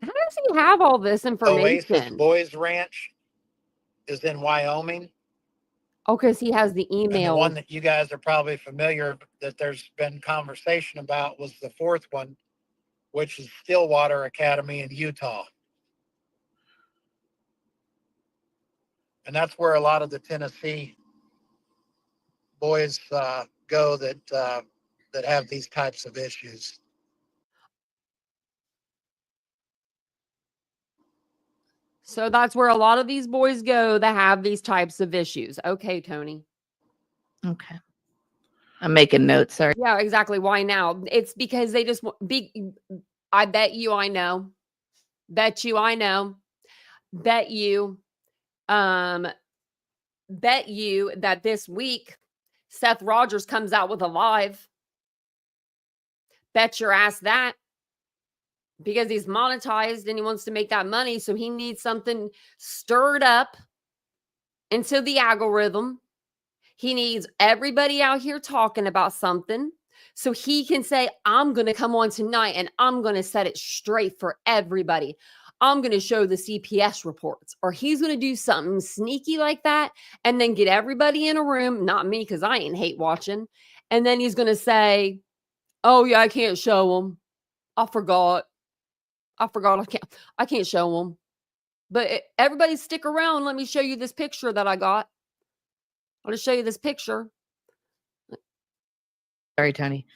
How does he have all this Oasis information? Boys Ranch is in Wyoming. Oh, because he has the And the email. one that you guys are probably familiar that there's been conversation about was the fourth one, which is Stillwater Academy in Utah. And that's where a lot of the Tennessee boys go that have these types of issues. So that's where a lot of these boys go that have these types of issues. Okay, Tony. Okay. I'm making notes. Sorry. Yeah, exactly. Why now? It's because they just be. I bet you I know. Bet you I know. Bet you. Bet you that this week Seth Rogers comes out with a live. Bet your ass that. Because he's monetized and he wants to make that money. So he needs something stirred up into the algorithm. He needs everybody out here talking about something so he can say, I'm going to come on tonight and I'm going to set it straight for everybody. I'm going to show the CPS reports, or he's going to do something sneaky like that and then get everybody in a room. Not me, because I ain't hate watching. And then he's going to say, oh yeah, I can't show them. I forgot. I can't show them. But everybody stick around. Let me show you this picture that I got. I'll just show you this picture. Sorry, Tony.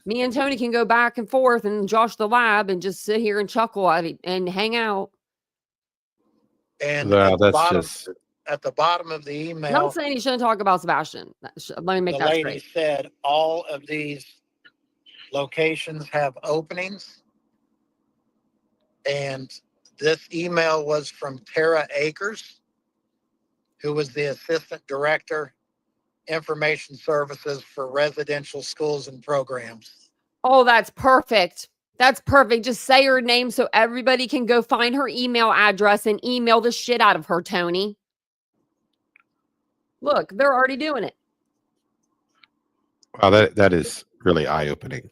Me and Tony can go back and forth and Josh the lab and just sit here and chuckle at it and hang out. And Yeah, at the that's bottom of the email, Not saying you shouldn't talk about Sebastian. Let me make the that lady straight. said all of these locations have openings. And this email was from Tara Akers, who was the Assistant Director, Information Services for Residential Schools and Programs. Oh, that's perfect. That's perfect. Just say her name so everybody can go find her email address and email the shit out of her, Tony. Look, they're already doing it. wow. That is really eye opening.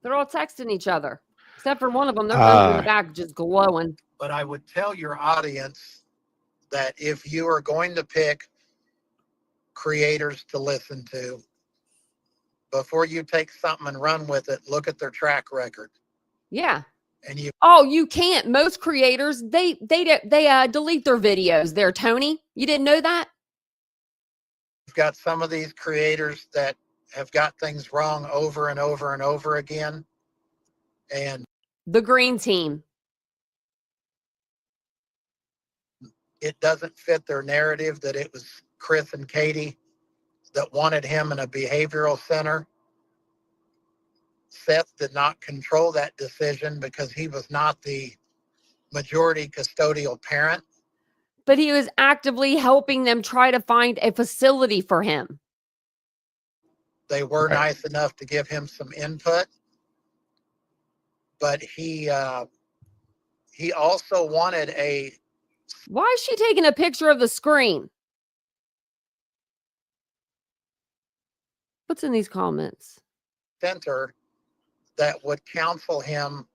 They're all texting each other. Except for one of them, their phone's in the back just glowing. But I would tell your audience that if you are going to pick creators to listen to, before you take something and run with it, look at their track record. Yeah. And you've Oh, you can't. Most creators, they delete their videos there, Tony. You didn't know that? got some of these creators that have got things wrong over and over and over again. And The green team. it doesn't fit their narrative that it was Chris and Katie that wanted him in a behavioral center. Seth did not control that decision because he was not the majority custodial parent. But he was actively helping them try to find a facility for him. They were Right. nice enough to give him some input, but he also wanted a Why is she taking a picture of the screen? What's in these comments? center that would counsel him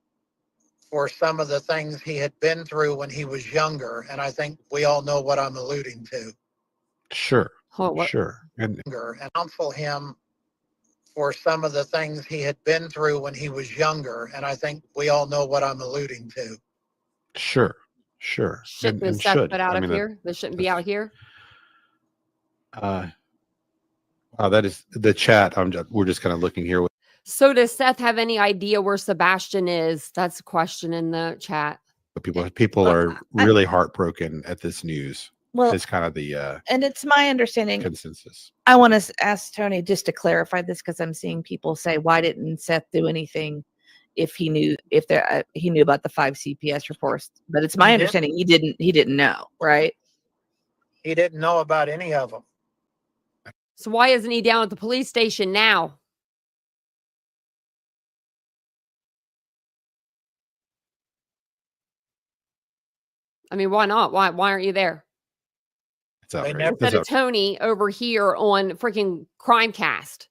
for some of the things he had been through when he was younger. And I think we all know what I'm alluding to. Sure. Hold on, what? Sure. And And counsel him for some of the things he had been through when he was younger. And I think we all know what I'm alluding to. sure. Sure. Shit And was Seth should. put out I of mean, here. This shouldn't be that's- out here. Wow, that is the chat. We're just kind of looking here. So does Seth have any idea where Sebastian is? That's a question in the chat. People are really heartbroken at this news. Well, It's kind of the and it's my understanding. consensus. I want to ask Tony just to clarify this because I'm seeing people say, why didn't Seth do anything if he knew he knew about the 5 CPS reports? But it's my He did. understanding he didn't know, right? He didn't know about any of them. So why isn't he down at the police station now? I mean, why not? Why aren't you there? It's outrageous. never- Instead of Tony over here on freaking Crimecast.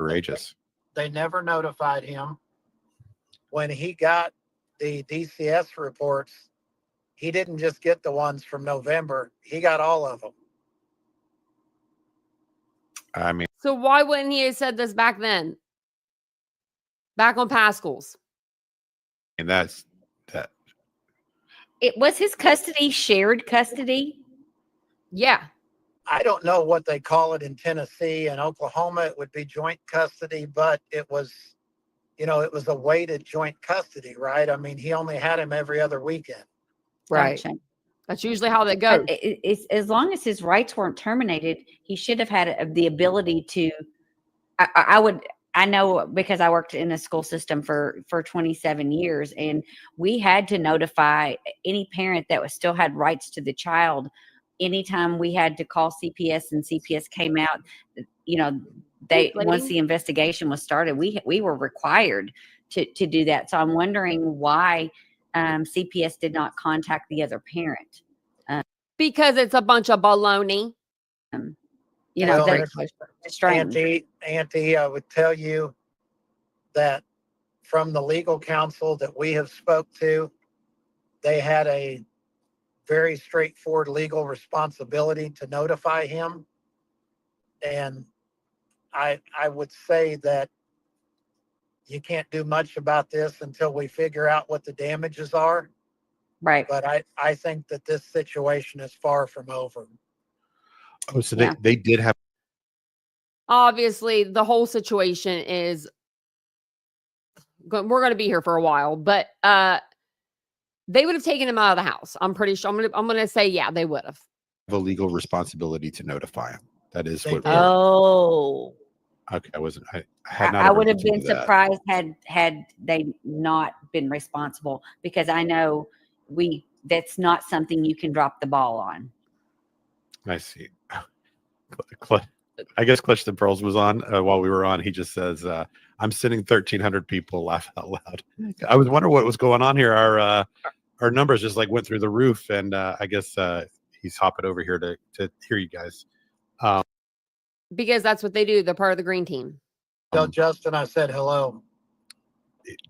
outrageous. They never notified him. When he got the DCS reports, he didn't just get the ones from November. He got all of them. I mean, So why wouldn't he have said this back then? Back on Pascal's. and that's that. It was his custody, shared custody. Yeah. I don't know what they call it in Tennessee and Oklahoma. It would be joint custody, but it was, it was a weighted joint custody, right? I mean, he only had him every other weekend. Right. Gotcha. That's usually how that goes. But it's, as long as his rights weren't terminated, he should have had the ability to. I know because I worked in a school system for 27 years, and we had to notify any parent that still had rights to the child. Anytime we had to call CPS and CPS came out, once the investigation was started, we were required to do that. So I'm wondering why CPS did not contact the other parent. Because it's a bunch of baloney. Well, That's strange. Auntie, I would tell you that from the legal counsel that we have spoke to, they had a very straightforward legal responsibility to notify him. And I would say that you can't do much about this until we figure out what the damages are. Right. But I think that this situation is far from over. Oh, so Yeah. they did have. Obviously, the whole situation is. We're going to be here for a while, but they would have taken him out of the house. I'm pretty sure. I'm going to say, yeah, they would have. A legal responsibility to notify him. That is They what. did. Oh, Okay, I wasn't. I had not. I ever would have looked into been that. surprised had they not been responsible, because I know that's not something you can drop the ball on. I see. I guess Clutch the Pearls was on while we were on. He just says, "I'm sitting 1,300 people laugh out loud." I was wondering what was going on here. Our numbers just like went through the roof, and I guess he's hopping over here to hear you guys. Because that's what they do. They're part of the green team. Tell Justin I said hello.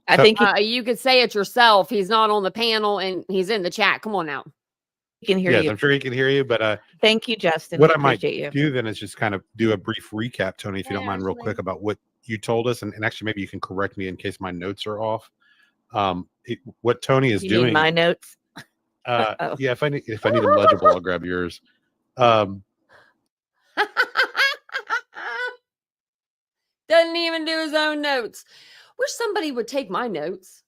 I think You could say it yourself. He's not on the panel and he's in the chat. Come on now. he can hear Yes, you. I'm sure he can hear you, but Thank you, Justin. what We I might appreciate you. do then is just kind of do a brief recap, Tony, if you don't mind, real Ashley. quick about what you told us, and actually maybe you can correct me in case my notes are off. What Tony is You doing. need my notes. Yeah, if I need them legible, I'll grab yours. Doesn't even do his own notes. Wish somebody would take my notes.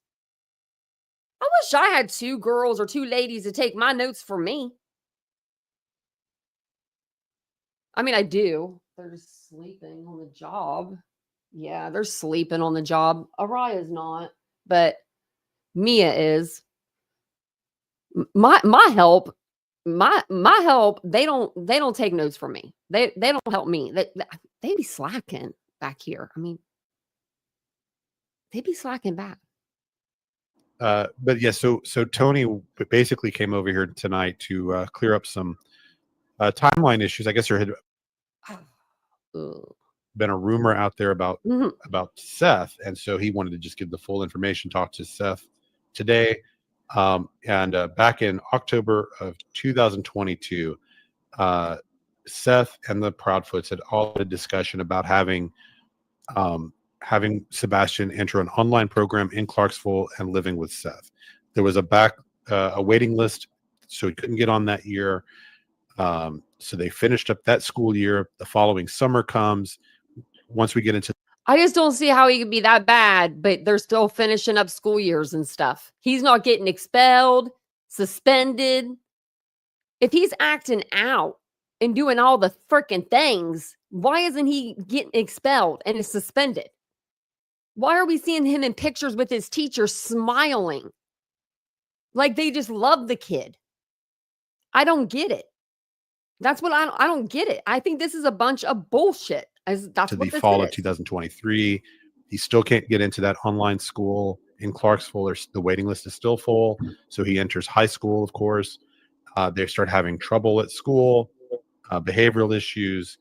I wish I had 2 girls or 2 ladies to take my notes for me. I mean, I do. They're just sleeping on the job. Yeah, they're sleeping on the job. Araya's not, but Mia is. My help, my help. They don't take notes from me. They don't help me. They be slacking back here. I mean, they be slacking back. But yeah, so Tony basically came over here tonight to clear up some timeline issues. I guess there had been a rumor out there about Seth, and so he wanted to just give the full information. Talk to Seth today, and back in October of 2022, Seth and the Proudfoots had all had a discussion about having Sebastian enter an online program in Clarksville and living with Seth. There was a waiting list, so he couldn't get on that year. So they finished up that school year. The following summer comes. Once we get into, I just don't see how he could be that bad, but they're still finishing up school years and stuff. He's not getting expelled, suspended. If he's acting out and doing all the freaking things, why isn't he getting expelled and is suspended? Why are we seeing him in pictures with his teacher smiling? Like they just love the kid. I don't get it. That's what I don't get it. I think this is a bunch of bullshit. That's to what the this fall is. of 2023, he still can't get into that online school. in Clarksville, the waiting list is still full. So he enters high school, of course. They start having trouble at school, behavioral issues.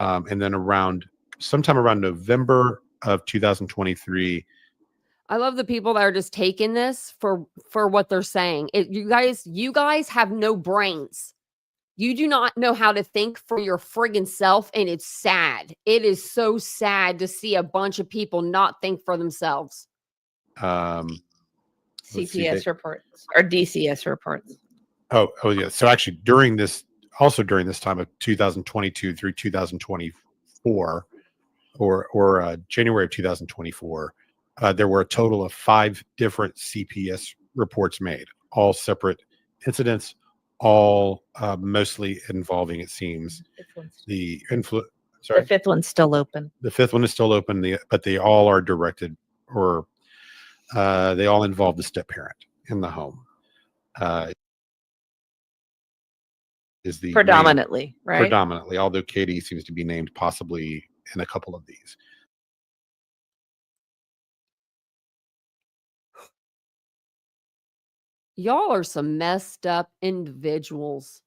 And then sometime around November of 2023. I love the people that are just taking this for what they're saying. You guys have no brains. You do not know how to think for your friggin' self, and it's sad. It is so sad to see a bunch of people not think for themselves. CPS reports or DCS reports. Oh yeah. So actually, during this time of 2022 through 2024, or January of 2024, there were a total of 5 different CPS reports made, all separate incidents, all mostly involving, it seems, the influence. Sorry, The 5th one's still open. the 5th one is still open, but they all are directed, or they all involve the step parent in the home. Is the Predominantly, right? Predominantly, although Katie seems to be named possibly in a couple of these. Y'all are some messed up individuals.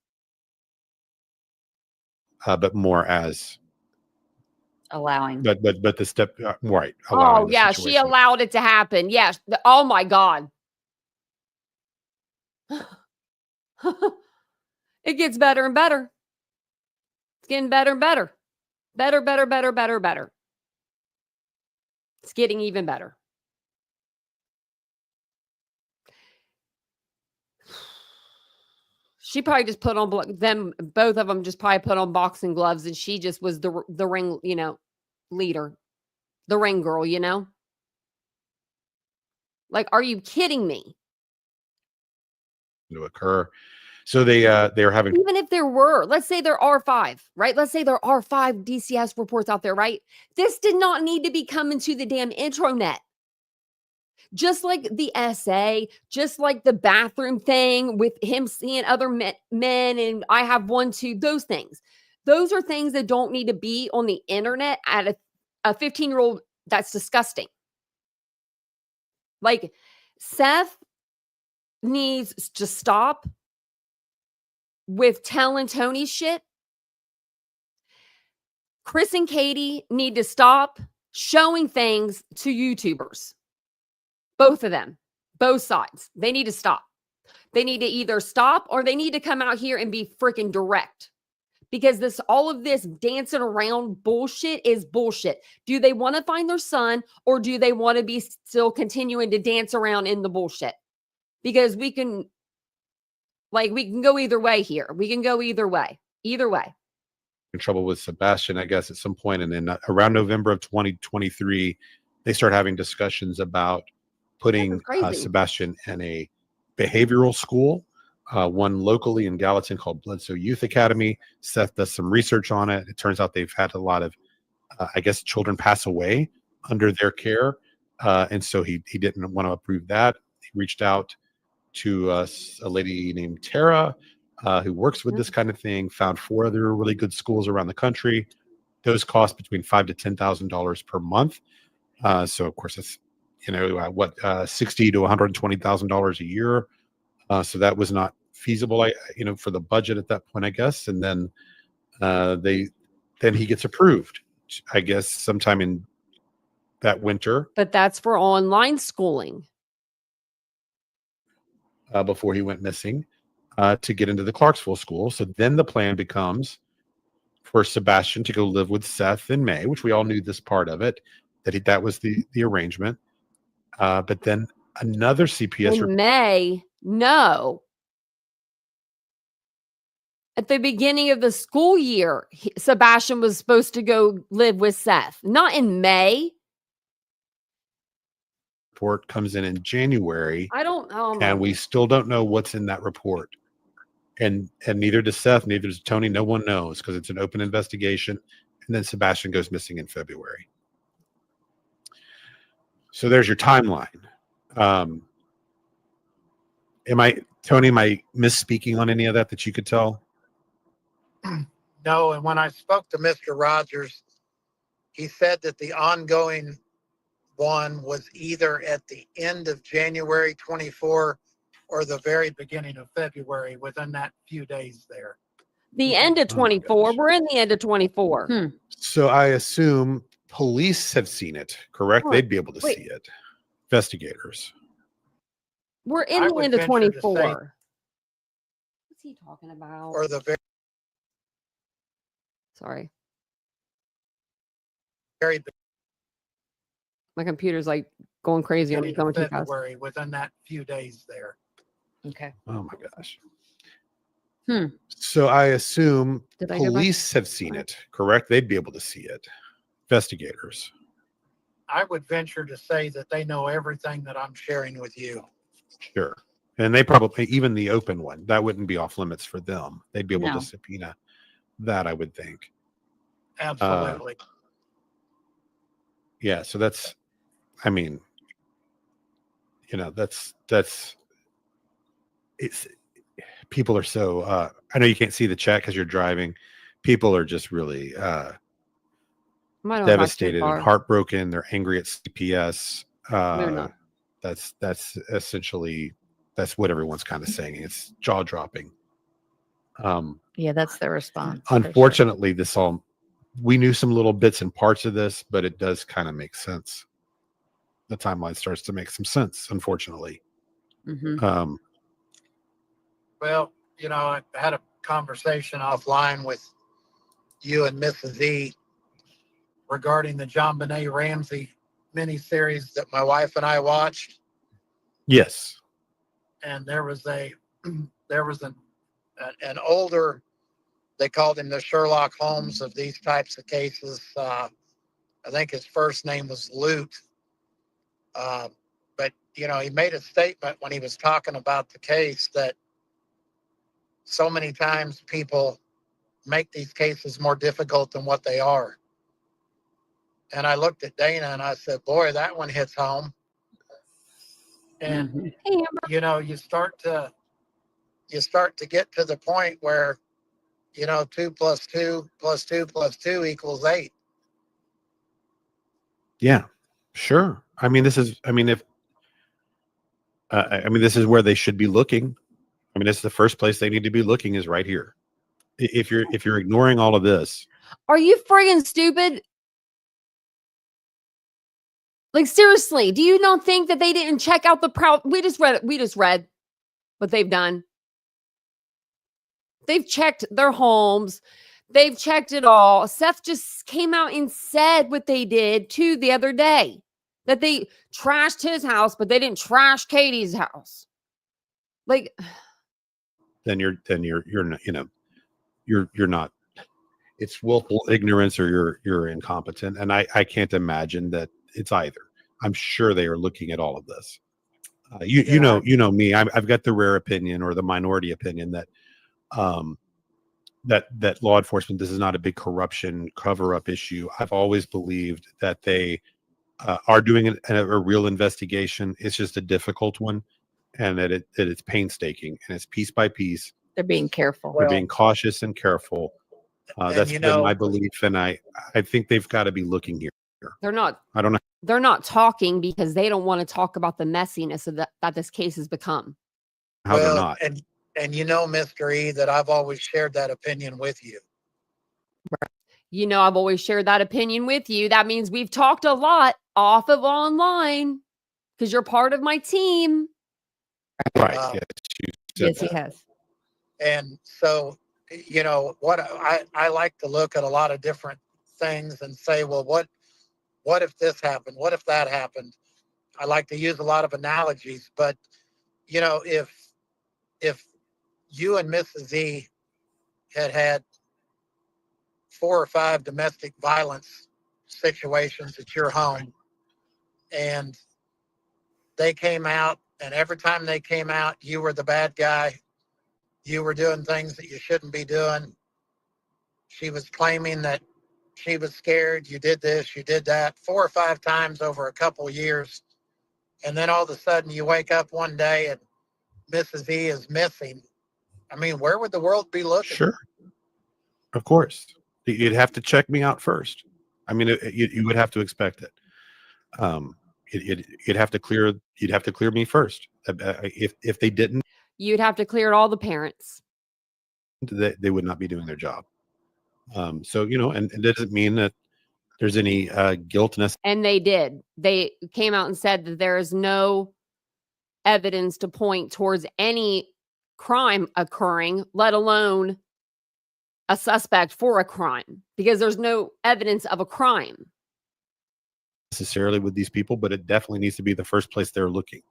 But more as allowing. but the step right. Oh yeah, she allowed it to happen. Yes. Oh my God. It gets better and better. It's getting better and better. Better, better, better, better, better. It's getting even better. She probably just put on both of them just probably put on boxing gloves, and she just was the ring, leader, the ring girl, Like, are you kidding me? To occur. So they're having, even if there were, let's say there are 5, right? Let's say there are 5 DCS reports out there, right? This did not need to be coming to the damn intranet. Just like the essay, just like the bathroom thing with him seeing other men and I have 1, 2, those things. Those are things that don't need to be on the internet at a 15-year-old. That's disgusting. Like, Seth needs to stop with telling Tony shit. Chris and Katie need to stop showing things to YouTubers. Both of them, both sides. They need to stop. They need to either stop or they need to come out here and be freaking direct. Because all of this dancing around bullshit is bullshit. Do they want to find their son, or do they want to be still continuing to dance around in the bullshit? Because we can go either way here. We can go either way. Either way. in trouble with Sebastian, I guess, at some point, and then around November of 2023, they start having discussions about putting Sebastian in a behavioral school, one locally in Gallatin called Bledsoe Youth Academy. Seth does some research on it. It turns out they've had a lot of, I guess, children pass away under their care, and so he didn't want to approve that. He reached out to a lady named Tara, who works with this kind of thing, found 4 other really good schools around the country. Those cost between $5,000 to $10,000 per month. So of course it's, $60,000 to $120,000 a year. So that was not feasible, for the budget at that point, I guess. And then he gets approved, I guess, sometime in that winter. But that's for online schooling. Before he went missing, to get into the Clarksville school. So then the plan becomes for Sebastian to go live with Seth in May, which we all knew this part of it, that was the arrangement. But then another CPS in May, no. At the beginning of the school year, Sebastian was supposed to go live with Seth, not in May. Report comes in January. I don't know. And we still don't know what's in that report. And neither does Seth, neither does Tony. No one knows because it's an open investigation. And then Sebastian goes missing in February. So there's your timeline. Tony, am I misspeaking on any of that you could tell? No, and when I spoke to Mr. Rogers, he said that the ongoing one was either at the end of January 24 or the very beginning of February, within that few days there. The end of Oh my 24. gosh. We're in the end of 24. So I assume police have seen it, correct? What? They'd be able to Wait. see it. Investigators. We're in I the would end of venture to say- 24. What's he talking about? Or the Sorry. very My computer's like going crazy on me, beginning going of too fast. February, within that few days there. Okay. Oh my gosh. Hmm. So I assume Did I go back? police have seen it, correct? They'd be able to see it. Investigators. I would venture to say that they know everything that I'm sharing with you. Sure. And they probably, even the open one, that wouldn't be off limits for them. They'd be able No. to subpoena that, I would think. Absolutely. Yeah. So that's, I mean, that's, it's, people are so, I know you can't see the chat because you're driving. People are just really Might have went back too devastated and far. heartbroken. They're angry at CPS. They're not. That's essentially, that's what everyone's kind of saying. It's jaw dropping. Yeah, that's their response. for sure. Unfortunately, we knew some little bits and parts of this, but it does kind of make sense. The timeline starts to make some sense, unfortunately. Mm-hmm. Well, I had a conversation offline with you and Mrs. E regarding the John Benet Ramsey miniseries that my wife and I watched. Yes. And there was an older, they called him the Sherlock Holmes of these types of cases. I think his first name was Lute. But he made a statement when he was talking about the case that so many times people make these cases more difficult than what they are. And I looked at Dana and I said, boy, that one hits home. And Hey, Amber. you start to get to the point where 2 + 2 + 2 + 2 = 8. Yeah, sure. I mean, this is where they should be looking. I mean, this is the first place they need to be looking, is right here. If you're ignoring all of this, Are you friggin' stupid? Like, seriously, do you not think that they didn't check out the proud? We just read what they've done. They've checked their homes. They've checked it all. Seth just came out and said what they did too the other day, that they trashed his house, but they didn't trash Katie's house. Like, then you're not, you're not. It's willful ignorance, or you're incompetent, and I can't imagine that it's either. I'm sure they are looking at all of this. You know me. I've got the rare opinion, or the minority opinion, that that law enforcement, this is not a big corruption cover-up issue. I've always believed that they are doing a real investigation. It's just a difficult one, and that it's painstaking, and it's piece by piece. They're being careful. They're being cautious and careful. That's been my belief, and I think they've got to be looking here. they're not. I don't know. They're not talking because they don't want to talk about the messiness of that this case has become. How they're not. And Mr. E, that I've always shared that opinion with you. I've always shared that opinion with you. That means we've talked a lot off of online because you're part of my team. Right. Um, Yes, he has. And so, what I like to look at a lot of different things and say, well, what if this happened? What if that happened? I like to use a lot of analogies, but if you and Mrs. E had 4 or 5 domestic violence situations at your home, and they came out, and every time they came out, you were the bad guy. You were doing things that you shouldn't be doing. She was claiming that she was scared. You did this, you did that 4 or 5 times over a couple of years. And then all of a sudden you wake up one day and Mrs. E is missing. I mean, where would the world be looking? Sure. Of course. You'd have to check me out first. I mean, you would have to expect it. you'd have to clear me first. If they didn't, You'd have to clear all the parents. they would not be doing their job. So, and it doesn't mean that there's any guilt necessary. And they did. They came out and said that there is no evidence to point towards any crime occurring, let alone a suspect for a crime, because there's no evidence of a crime necessarily with these people, but it definitely needs to be the first place they're looking.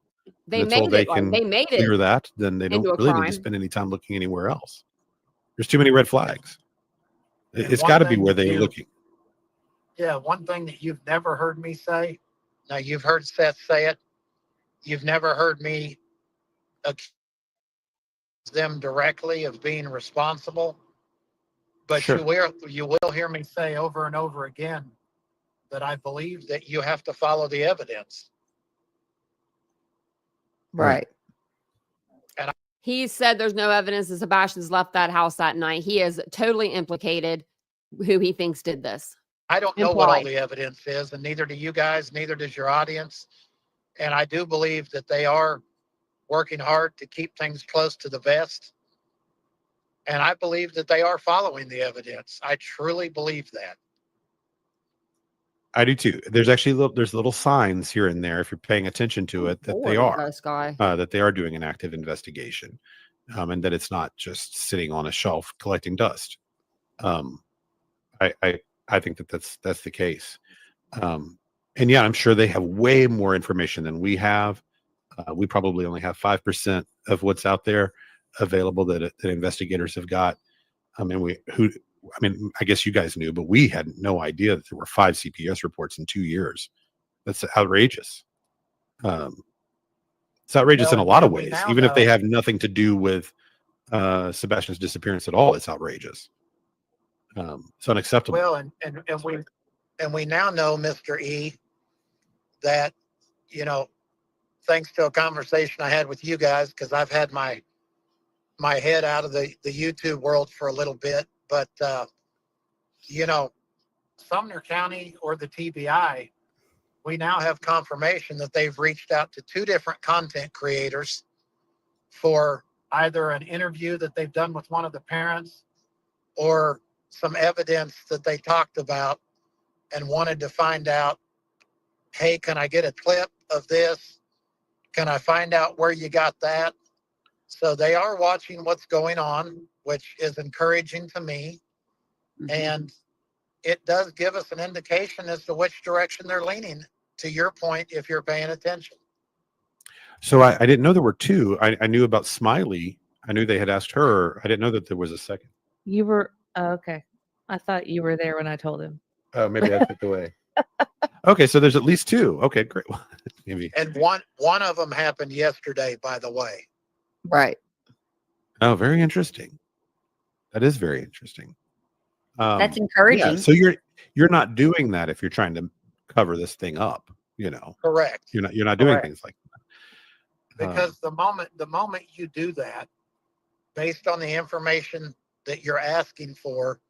They Until made they it like can they made it clear that, then they don't into a really need crime. to spend any time looking anywhere else. There's too many red flags. And It's one got to be thing where that they are you- looking. Yeah, one thing that you've never heard me say, now you've heard Seth say it, you've never heard me accuse them directly of being responsible, but Sure. you will hear me say over and over again that I believe that you have to follow the evidence. Right. And He said there's no evidence that Sebastian's left that house that night. He is totally implicated who he thinks did this. I don't know what all Implied. the evidence is, and neither do you guys, neither does your audience. And I do believe that they are working hard to keep things close to the vest. And I believe that they are following the evidence. I truly believe that. I do too. There's actually there's little signs here and there, if you're paying attention to it, that they Bored of are this guy. that they are doing an active investigation, and that it's not just sitting on a shelf collecting dust. I think that's the case. And yeah, I'm sure they have way more information than we have. We probably only have 5% of what's out there available that investigators have got. I guess you guys knew, but we had no idea that there were 5 CPS reports in 2 years. That's outrageous. It's outrageous in a lot of ways. Even if they have nothing to do with Sebastian's disappearance at all, it's outrageous. It's unacceptable. Well, and we now know, Mr. E, that, thanks to a conversation I had with you guys, because I've had my head out of the YouTube world for a little bit, but Sumner County or the TBI, we now have confirmation that they've reached out to 2 different content creators for either an interview that they've done with one of the parents or some evidence that they talked about and wanted to find out, hey, can I get a clip of this? Can I find out where you got that? So they are watching what's going on, which is encouraging to me. Mhm. And it does give us an indication as to which direction they're leaning, to your point, if you're paying attention. So I didn't know there were 2. I knew about Smiley. I knew they had asked her. I didn't know that there was a second. You were okay. I thought you were there when I told him. Oh, maybe I took away. Okay, so there's at least 2. Okay, great. Maybe. And one of them happened yesterday, by the way. Right. Oh, very interesting. That is very interesting. That's Yeah, encouraging. so you're not doing that if you're trying to cover this thing up. Correct. You're not doing Correct. things like that. Because the moment you do that, based on the information that you're asking for,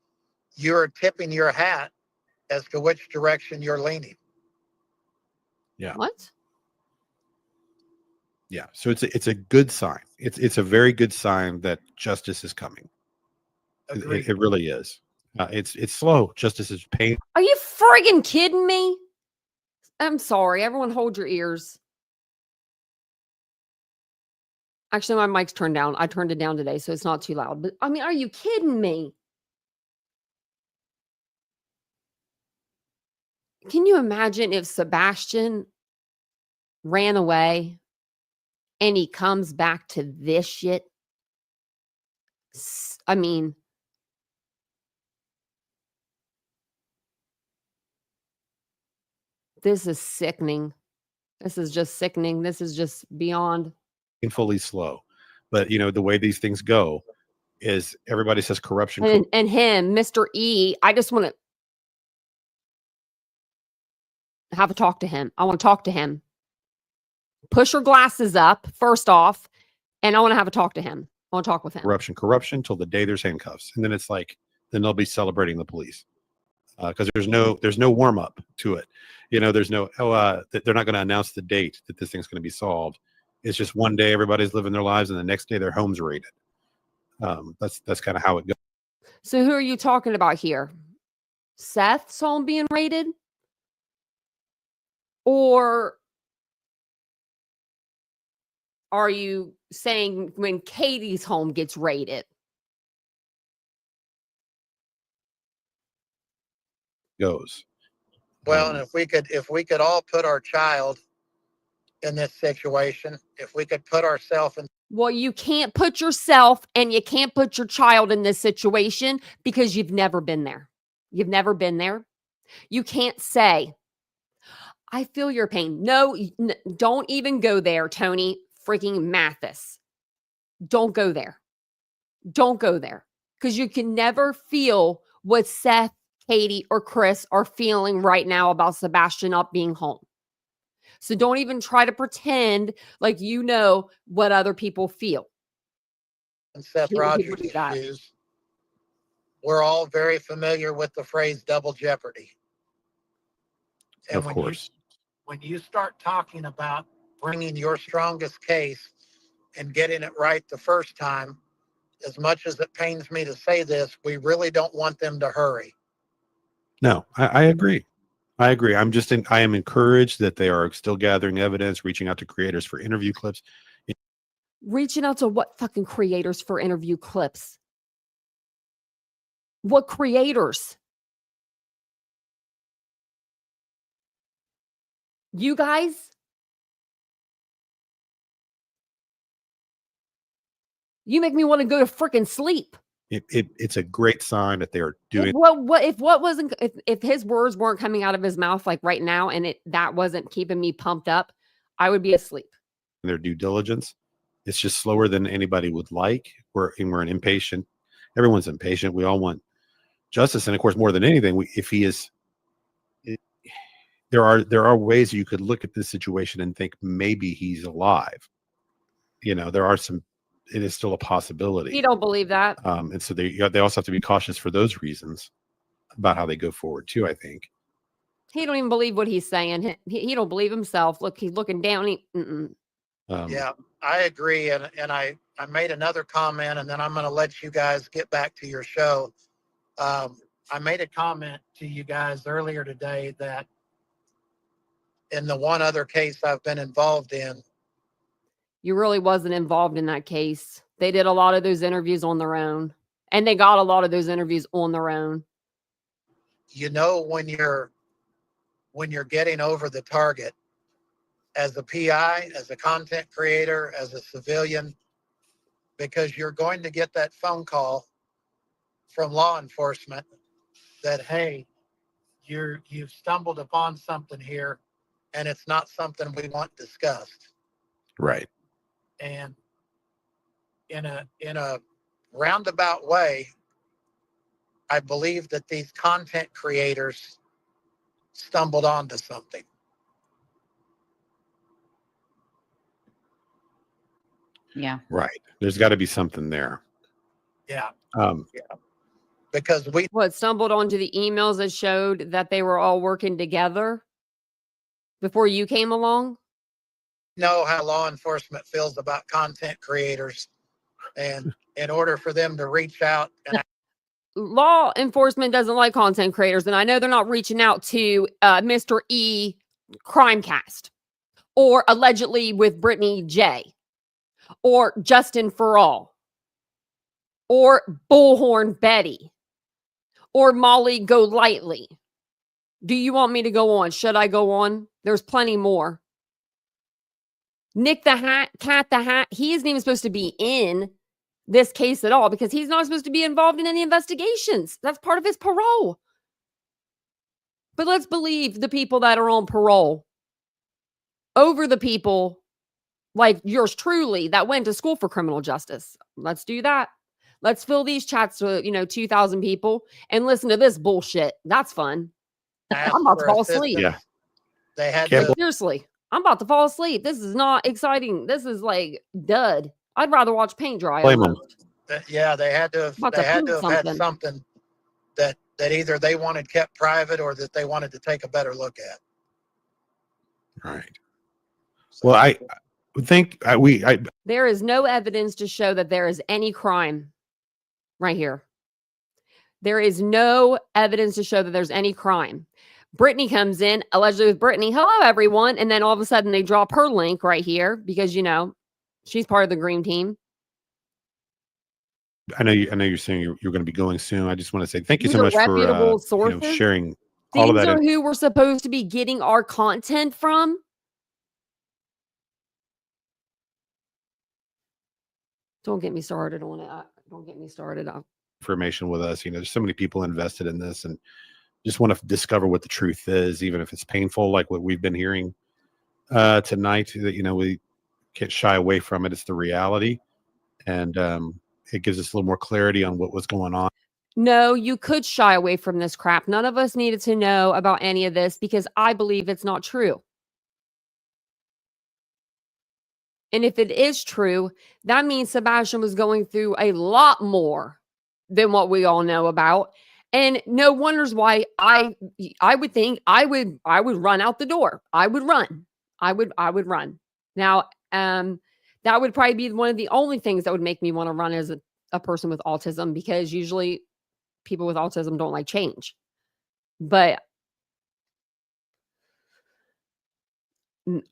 you're tipping your hat as to which direction you're leaning. What? Yeah, so it's a good sign. It's a very good sign that justice is coming. Agreed. It really is. It's slow. Justice is pain. Are you friggin' kidding me? I'm sorry. Everyone hold your ears. Actually, my mic's turned down. I turned it down today, so it's not too loud. But I mean, are you kidding me? Can you imagine if Sebastian ran away and he comes back to this shit? I mean, this is sickening. This is just sickening. This is just beyond. Painfully slow. But the way these things go is everybody says corruption. And him, Mr. E, I just want to have a talk to him. I want to talk to him. Push your glasses up, first off, and I want to have a talk to him. I want to talk with him. corruption till the day there's handcuffs. And then it's like, then they'll be celebrating the police. because there's no warm up to it. There's no they're not going to announce the date that this thing's going to be solved. It's just one day everybody's living their lives, and the next day their home's raided. That's kind of how it goes. So who are you talking about here? Seth's home being raided? Or are you saying when Katie's home gets raided? Goes. Well, and if we could all put our child in this situation, if we could put ourselves in. Well, you can't put yourself and you can't put your child in this situation because you've never been there. You've never been there. You can't say, I feel your pain. No, don't even go there, Tony freaking Mathis. Don't go there. Don't go there. Because you can never feel what Seth, Katie, or Chris are feeling right now about Sebastian not being home. So don't even try to pretend like you know what other people feel. And Seth Rogers' shoes, we're all very familiar with the phrase double jeopardy. And of course. When you start talking about bringing your strongest case and getting it right the first time, as much as it pains me to say this, we really don't want them to hurry. No, I agree. I agree. I am encouraged that they are still gathering evidence, reaching out to creators for interview clips. Reaching out to what fucking creators for interview clips? What creators? You guys? You make me want to go to freaking sleep. It's a great sign that they are doing. If his words weren't coming out of his mouth like right now, and that wasn't keeping me pumped up, I would be asleep. Their due diligence. It's just slower than anybody would like. We're an impatient. Everyone's impatient. We all want justice, and of course, more than anything, there are ways you could look at this situation and think maybe he's alive. There are some. It is still a possibility. You don't believe that, and so they also have to be cautious for those reasons about how they go forward too. I think he don't even believe what he's saying. He don't believe himself. Look, he's looking down. Yeah, I agree, and I made another comment, and then I'm going to let you guys get back to your show. I made a comment to you guys earlier today that in the one other case I've been involved in, you really wasn't involved in that case. They did a lot of those interviews on their own, and they got a lot of those interviews on their own. When you're getting over the target as a PI, as a content creator, as a civilian, because you're going to get that phone call from law enforcement that, hey, you've stumbled upon something here and it's not something we want discussed. Right. And in a roundabout way, I believe that these content creators stumbled onto something. Yeah. Right. There's got to be something there. Yeah. Yeah. Because stumbled onto the emails that showed that they were all working together before you came along? Know how law enforcement feels about content creators, and in order for them to reach out and law enforcement doesn't like content creators, and I know they're not reaching out to Mr. E Crimecast or allegedly with Brittany J or Justin for All or Bullhorn Betty or Molly Go Lightly. Do you want me to go on? Should I go on? There's plenty more. Nick the Hat, Cat the Hat, he isn't even supposed to be in this case at all because he's not supposed to be involved in any investigations. That's part of his parole. But let's believe the people that are on parole over the people like yours truly that went to school for criminal justice. Let's do that. Let's fill these chats to, 2,000 people and listen to this bullshit. That's fun. I'm about to fall asleep. Yeah. They had Seriously, I'm about to fall asleep. This is not exciting. This is like dud. I'd rather watch paint dry. Blame them. Yeah, they had to have had something that that either they wanted kept private or that they wanted to take a better look at. Right. So, Well, I think There is no evidence to show that there is any crime right here. There is no evidence to show that there's any crime. Brittany comes in, allegedly with Brittany. Hello, everyone. And then all of a sudden they drop her link right here because, she's part of the green team. I know you're saying you're going to be going soon. I just want to say thank you These so are much for reputable sources. sharing all of These that. are who we're supposed to be getting our content from. Don't get me started on it. Don't get me started on Information with us. There's so many people invested in this and just want to discover what the truth is, even if it's painful, like what we've been hearing tonight. That we can't shy away from it. It's the reality, and it gives us a little more clarity on what was going on. No, you could shy away from this crap. None of us needed to know about any of this because I believe it's not true. And if it is true, that means Sebastian was going through a lot more than what we all know about. And no wonders why I would think I would run out the door. I would run. I would run. Now, that would probably be one of the only things that would make me want to run as a person with autism, because usually people with autism don't like change. But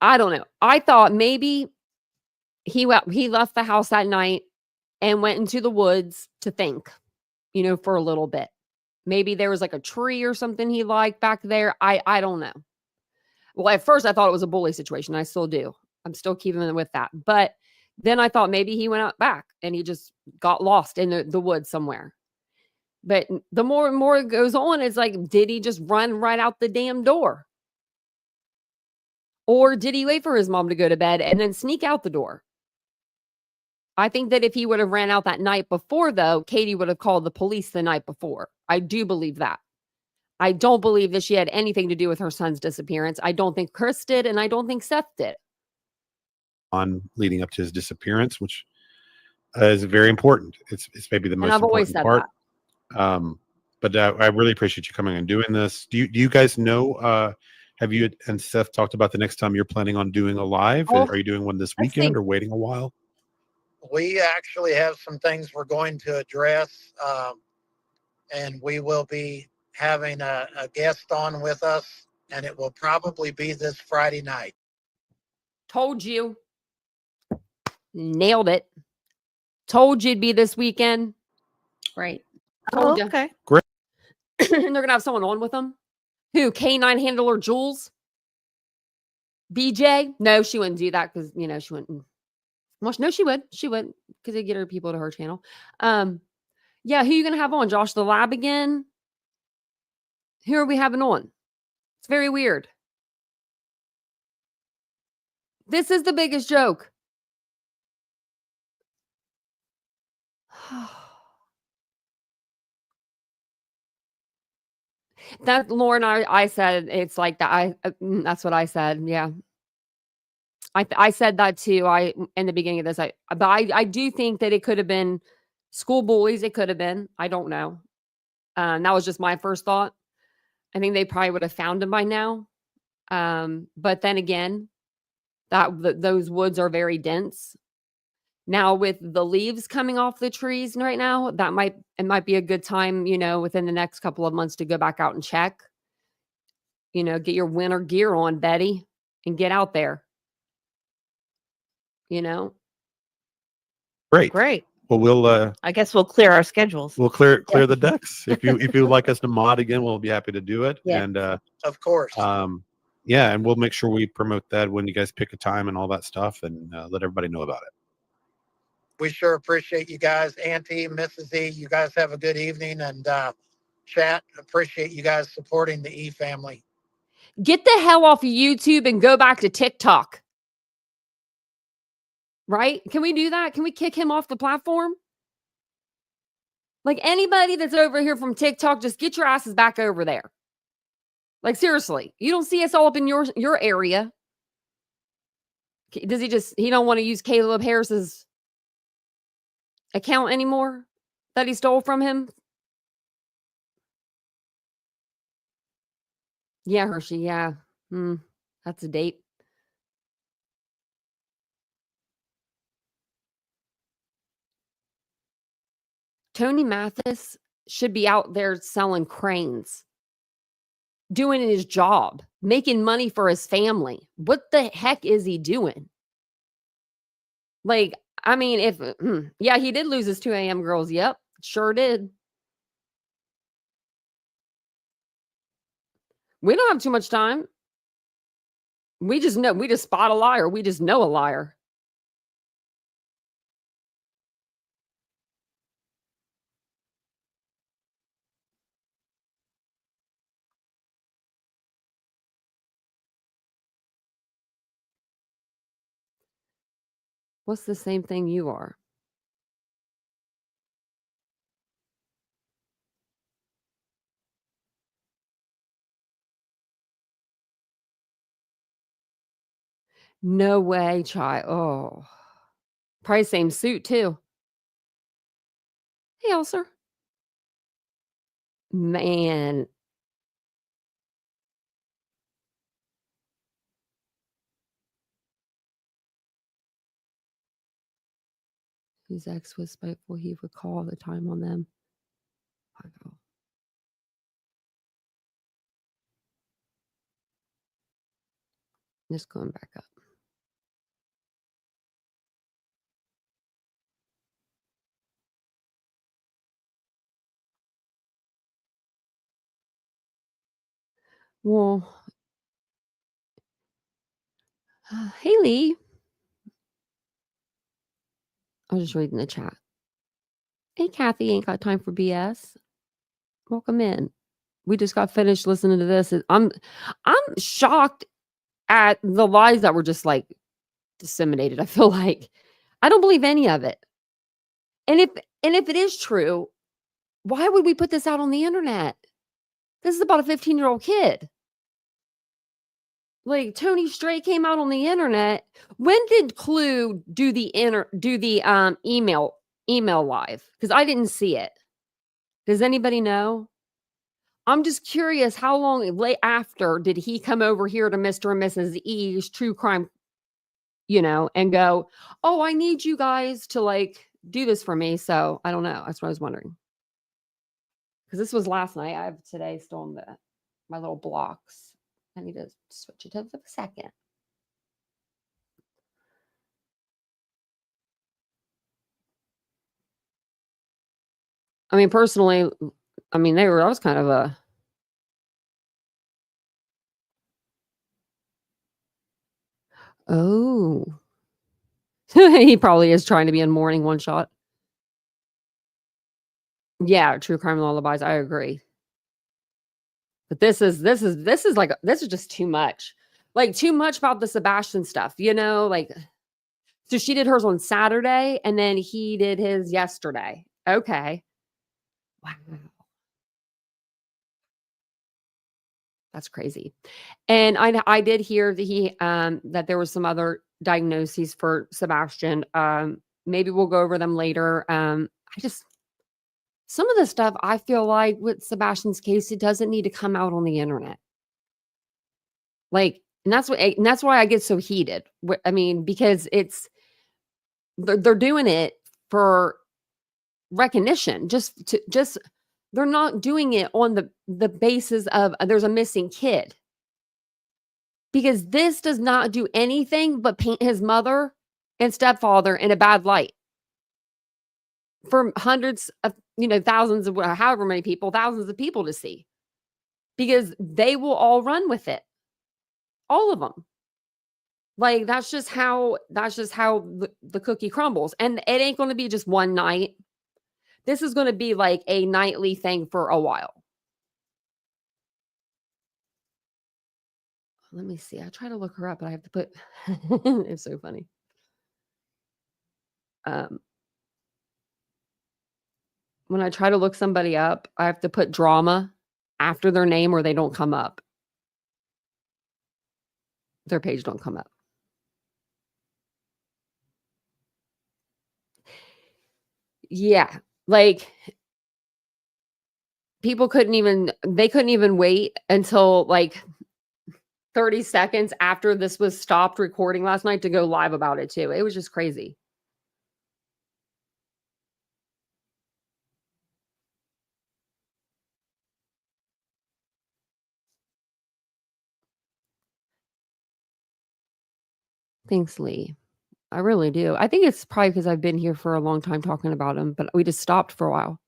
I don't know. I thought maybe he left the house that night and went into the woods to think, for a little bit. Maybe there was like a tree or something he liked back there. I don't know. Well, at first I thought it was a bully situation. I still do. I'm still keeping with that. But then I thought maybe he went out back and he just got lost in the woods somewhere. But the more and more it goes on, it's like, did he just run right out the damn door? Or did he wait for his mom to go to bed and then sneak out the door? I think that if he would have ran out that night before, though, Katie would have called the police the night before. I do believe that. I don't believe that she had anything to do with her son's disappearance. I don't think Chris did, and I don't think Seth did. On leading up to his disappearance, which is very important. It's maybe the most And I've always important said part. that. But I really appreciate you coming and doing this. Do you guys know? Have you and Seth talked about the next time you're planning on doing a live? Oh, Are you doing one this let's weekend see. or waiting a while? we actually have some things we're going to address, and we will be having a guest on with us, and it will probably be this Friday night. Told you. Nailed it. Told you it'd be this weekend. Great. Told you. Okay. And they're going to have someone on with them. Who? Canine handler Jules? BJ? No, she wouldn't do that because, she wouldn't. Well, no, she would. She would, because it'd get her people to her channel. Yeah, who are you going to have on? Josh the Lab again? Who are we having on? It's very weird. This is the biggest joke. That Lauren, I said it's like that. That's what I said. Yeah, I said that too. In the beginning of this, but I do think that it could have been school bullies. It could have been. I don't know. That was just my first thought. I think they probably would have found him by now. But then again, those woods are very dense. Now with the leaves coming off the trees right now, it might be a good time, within the next couple of months to go back out and check. Get your winter gear on, Betty, and get out there. Great. Well, we'll I guess we'll clear our schedules. we'll clear the decks. If you would like us to mod again, we'll be happy to do it. Yeah. And Of course. yeah, and we'll make sure we promote that when you guys pick a time and all that stuff, and let everybody know about it. We sure appreciate you guys. Auntie, Mrs. E, you guys have a good evening, and chat, appreciate you guys supporting the E family. Get the hell off of YouTube and go back to TikTok. Right? Can we do that? Can we kick him off the platform? Like, anybody that's over here from TikTok, just get your asses back over there. Like, seriously, you don't see us all up in your area. Does he don't want to use Caleb Harris's account anymore that he stole from him? Yeah, Hershey. Yeah. That's a date. Tony Mathis should be out there selling cranes, doing his job, making money for his family. What the heck is he doing? Like, I mean, if, yeah, he did lose his 2 a.m. girls. Yep, sure did. We don't have too much time. We just spot a liar. We just know a liar. What's the same thing you are? No way, child. Oh, probably same suit too. Hey, Elser. Man. His ex was spiteful. He would call all the time on them. Wow. Just going back up. Well, Haley. I was just reading the chat. Hey, Kathy, ain't got time for BS. Welcome in. We just got finished listening to this. I'm shocked at the lies that were just like disseminated. I feel like I don't believe any of it. And if it is true, why would we put this out on the internet? This is about a 15-year-old kid. Like Tony Strait came out on the internet. When did Clue do the email live? Because I didn't see it. Does anybody know? I'm just curious, how long late after did he come over here to Mr. and Mrs. E's True Crime, and go, oh, I need you guys to like do this for me. So I don't know. That's what I was wondering. Because this was last night. I have today still on my little blocks. I need to switch it to the second. I mean, personally, I was kind of a. Oh. He probably is trying to be in Morning One Shot. Yeah, True Crime Lullabies. I agree. But this is just too much. Like too much about the Sebastian stuff, like so she did hers on Saturday and then he did his yesterday. Okay. Wow. That's crazy. And I did hear that that there was some other diagnoses for Sebastian. Maybe we'll go over them later. Some of the stuff I feel like with Sebastian's case, it doesn't need to come out on the internet. Like, and that's why I get so heated. I mean, because they're doing it for recognition. They're not doing it on the basis of there's a missing kid. Because this does not do anything but paint his mother and stepfather in a bad light for hundreds of, thousands of however many people, thousands of people to see, because they will all run with it. All of them. Like, that's just how the cookie crumbles. And it ain't going to be just one night. This is going to be like a nightly thing for a while. Let me see. I try to look her up, but I have to put, it's so funny. When I try to look somebody up, I have to put drama after their name or they don't come up. Their page don't come up. Yeah. Like people couldn't even wait until like 30 seconds after this was stopped recording last night to go live about it too. It was just crazy. Thanks, Lee. I really do. I think it's probably because I've been here for a long time talking about him, but we just stopped for a while.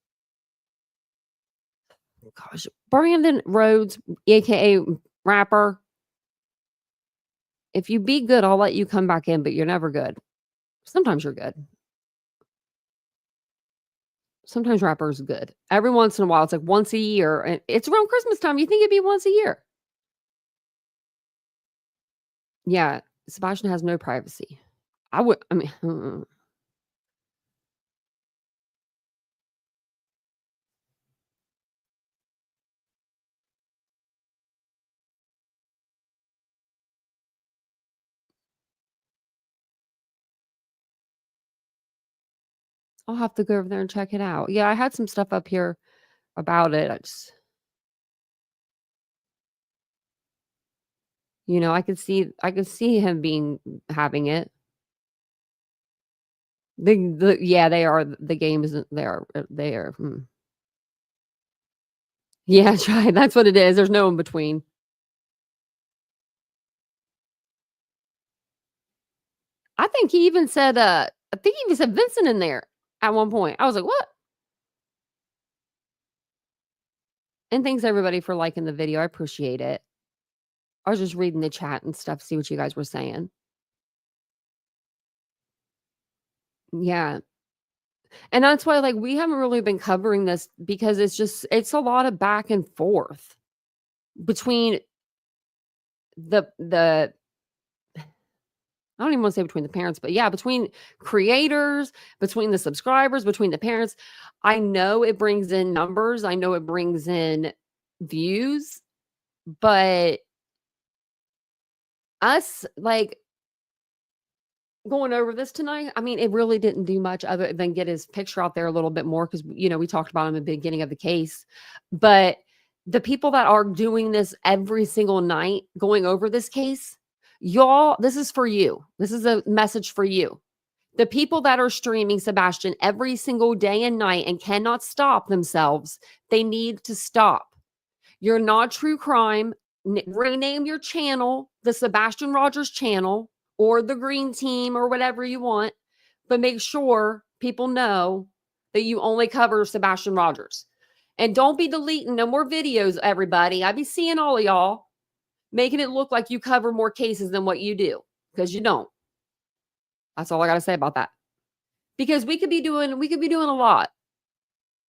Gosh, Brandon Rhodes, aka rapper. If you be good, I'll let you come back in, but you're never good. Sometimes you're good. Sometimes rappers good. Every once in a while, it's like once a year, and it's around Christmas time. You think it'd be once a year? Yeah, Sebastian has no privacy. I mean, I'll have to go over there and check it out. Yeah, I had some stuff up here about it. I just, I could see him having it. Yeah, they are the game isn't they are. Yeah, try. That's what it is. There's no in between. I think he even said Vincent in there at one point. I was like, what? And thanks everybody for liking the video. I appreciate it. I was just reading the chat and stuff, see what you guys were saying. Yeah. And that's why we haven't really been covering this because it's a lot of back and forth between the I don't even want to say between the parents, but yeah, between creators, between the subscribers, between the parents. I know it brings in numbers. I know it brings in views, but us going over this tonight, I mean, it really didn't do much other than get his picture out there a little bit more because, we talked about him in the beginning of the case. But the people that are doing this every single night, going over this case, y'all, this is for you. This is a message for you. The people that are streaming Sebastian every single day and night and cannot stop themselves, they need to stop. You're not true crime. Rename your channel, the Sebastian Rogers channel, or the Green Team, or whatever you want. But make sure people know that you only cover Sebastian Rogers. And don't be deleting no more videos, everybody. I be seeing all of y'all making it look like you cover more cases than what you do, because you don't. That's all I got to say about that. Because we could be doing a lot.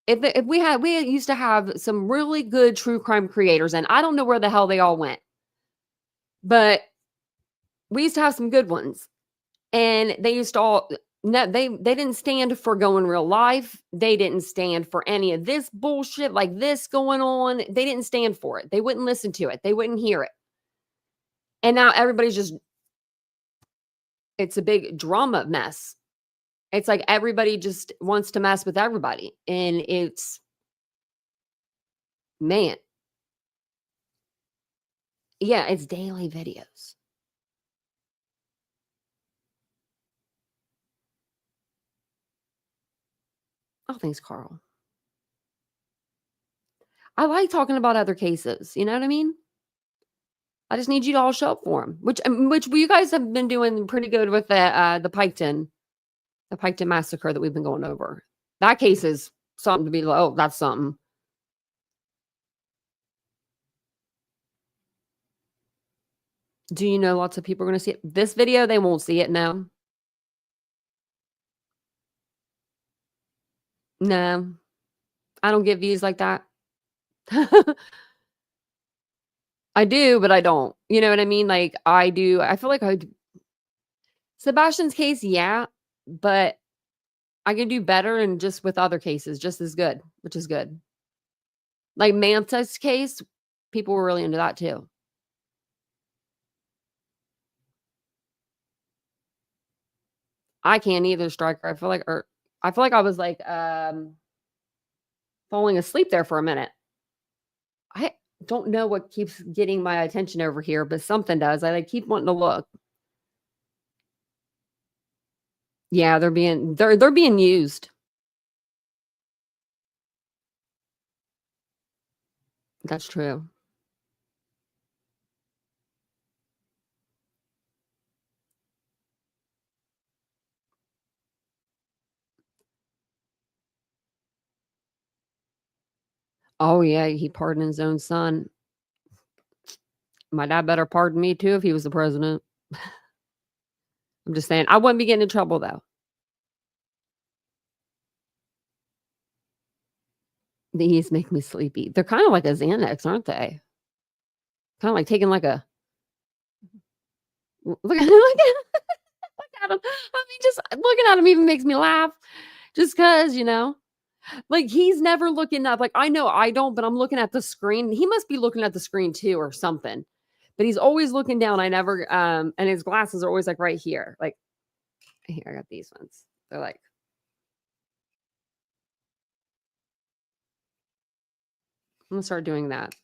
If we used to have some really good true crime creators, and I don't know where the hell they all went, but we used to have some good ones, and they used to all. No, they didn't stand for going real life. They didn't stand for any of this bullshit like this going on. They didn't stand for it. They wouldn't listen to it. They wouldn't hear it. And now everybody's it's a big drama mess. It's like everybody just wants to mess with everybody. And it's, man. Yeah, it's daily videos. Oh, thanks, Carl. I like talking about other cases. You know what I mean? I just need you to all show up for them, which you guys have been doing pretty good with the Piketon massacre that we've been going over. That case is something to be like, oh, that's something. Do you know lots of people are going to see it? This video, they won't see it now. No, I don't get views like that. I do, but I don't. You know what I mean? Like I do. I feel like I do. Sebastian's case, yeah, but I can do better and just with other cases, just as good, which is good. Like Manta's case, people were really into that too. I can't either, Striker. I feel like I was like falling asleep there for a minute. don't know what keeps getting my attention over here, but something does. I like keep wanting to look. Yeah, they're being used. That's true. Oh yeah, he pardoned his own son. My dad better pardon me too if he was the president. I'm just saying, I wouldn't be getting in trouble though. These make me sleepy. They're kind of like a Xanax, aren't they? Kind of like taking like a look at look at him. I mean, just looking at him even makes me laugh. Just because, like he's never looking up. Like I know I don't, but I'm looking at the screen. He must be looking at the screen too or something. But he's always looking down. I never and his glasses are always like right here. Like here, I got these ones. They're like I'm gonna start doing that.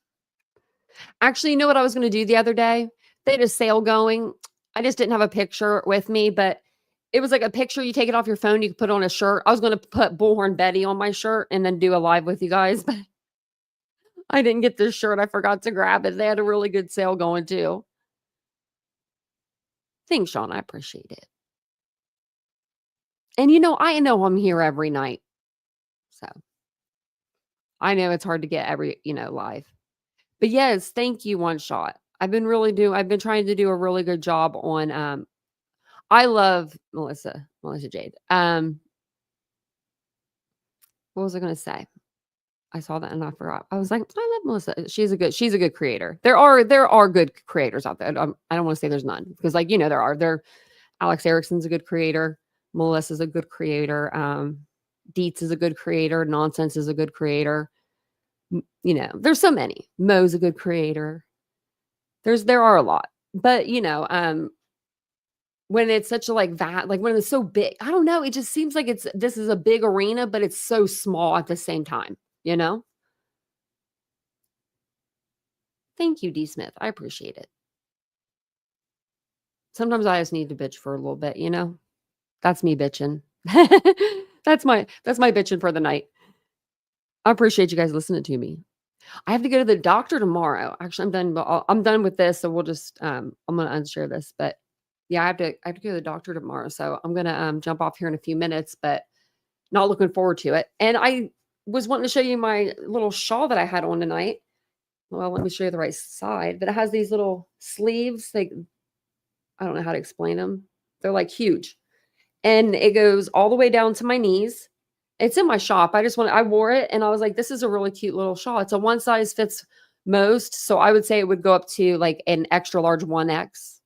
Actually, you know what I was gonna do the other day? They had a sale going. I just didn't have a picture with me, but it was like a picture. You take it off your phone, you can put on a shirt. I was gonna put Bullhorn Betty on my shirt and then do a live with you guys, but I didn't get this shirt. I forgot to grab it. They had a really good sale going too. Thanks, Sean. I appreciate it. And I know I'm here every night. So I know it's hard to get every, live. But yes, thank you, One Shot. I've been trying to do a really good job on I love Melissa Jade. What was I gonna say? I saw that and I forgot. I was like, I love Melissa. She's a good creator. There are good creators out there. I don't want to say there's none because there are. Alex Erickson's a good creator. Melissa's a good creator. Dietz is a good creator. Nonsense is a good creator. There's so many. Mo's a good creator. There are a lot. But when it's such a like that, like when it's so big, I don't know. It just seems like this is a big arena, but it's so small at the same time, Thank you, D. Smith. I appreciate it. Sometimes I just need to bitch for a little bit, That's me bitching. That's my bitching for the night. I appreciate you guys listening to me. I have to go to the doctor tomorrow. Actually, I'm done with this, so we'll just I'm gonna unshare this. But yeah, I have to go to the doctor tomorrow. So I'm gonna jump off here in a few minutes, but not looking forward to it. And I was wanting to show you my little shawl that I had on tonight. Well, let me show you the right side, but it has these little sleeves. I don't know how to explain them. They're like huge. And it goes all the way down to my knees. It's in my shop. I wore it and I was like, this is a really cute little shawl. It's a one size fits most. So I would say it would go up to like an extra large 1X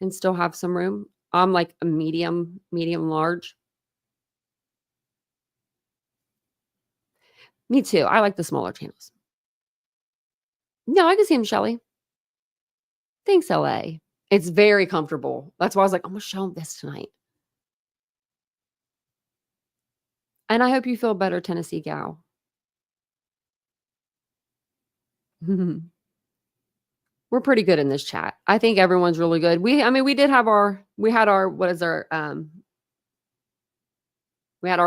and still have some room. I'm like a medium large. Me too. I like the smaller channels. No, I can see him, Shelly. Thanks, LA. It's very comfortable. That's why I was like, I'm going to show him this tonight. And I hope you feel better, Tennessee gal. We're pretty good in this chat. I think everyone's really good. We had our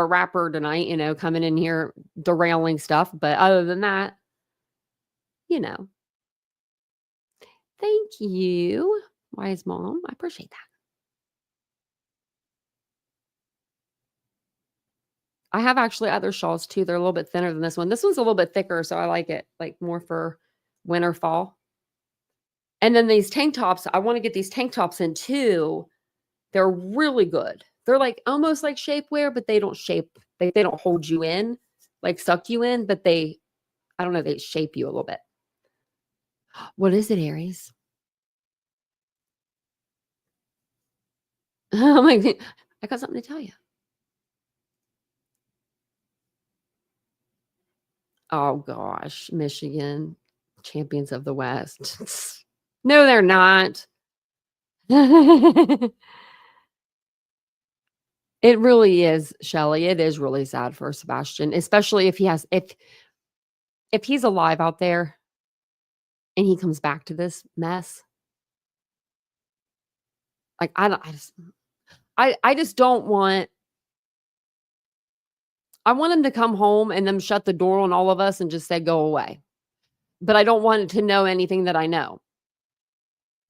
rapper tonight, coming in here derailing stuff. But other than that, thank you, Wise Mom. I appreciate that. I have actually other shawls too. They're a little bit thinner than this one. This one's a little bit thicker, so I like it, like more for winter, fall. And then these tank tops, I want to get these tank tops in too. They're really good. They're like almost like shapewear, but they don't they don't hold you in, like suck you in, but I don't know, they shape you a little bit. What is it, Aries? I'm like, I got something to tell you. Oh gosh, Michigan, champions of the West. No, they're not. It really is, Shelly. It is really sad for Sebastian, especially if he's alive out there. and he comes back to this mess. Like, I just don't want, I want him to come home and then shut the door on all of us and just say, go away. But I don't want it to know anything that I know.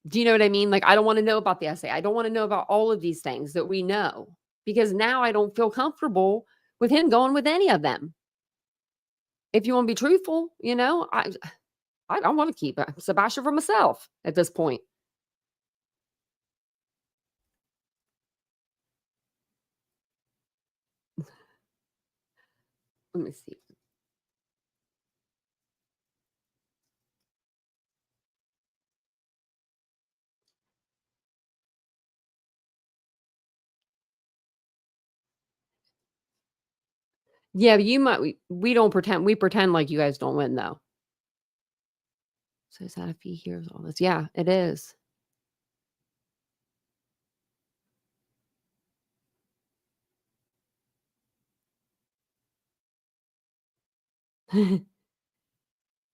Do you know what I mean? Like, I don't want to know about the essay. I don't want to know about all of these things that we know, because now I don't feel comfortable with him going with any of them. If you want to be truthful, you know, I don't want to keep Sebastian for myself at this point. Let me see. Yeah, you might. We don't pretend. We pretend like you guys don't win, though. So is that if he hears all this? Yeah, it is.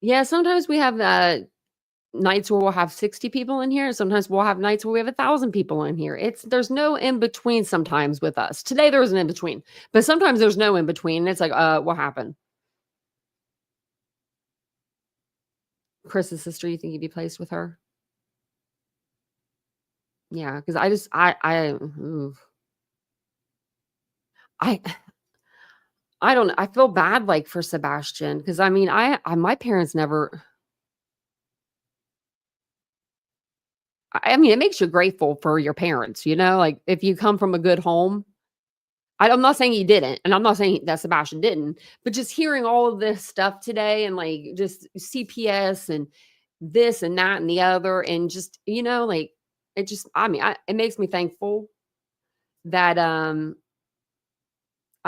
Yeah, sometimes we have nights where we'll have 60 people in here. Sometimes we'll have nights where we have 1,000 people in here. There's no in between sometimes with us. Today there was an in between, but sometimes there's no in between. It's like, what happened? Chris's sister, you think you'd be placed with her? Yeah, because I don't know. I feel bad like for Sebastian, because I mean, my parents never. I mean, it makes you grateful for your parents, you know, like if you come from a good home. I'm not saying he didn't, and I'm not saying that Sebastian didn't, but just hearing all of this stuff today and like just CPS and this and that and the other, and just, you know, like it just, I mean, it makes me thankful that I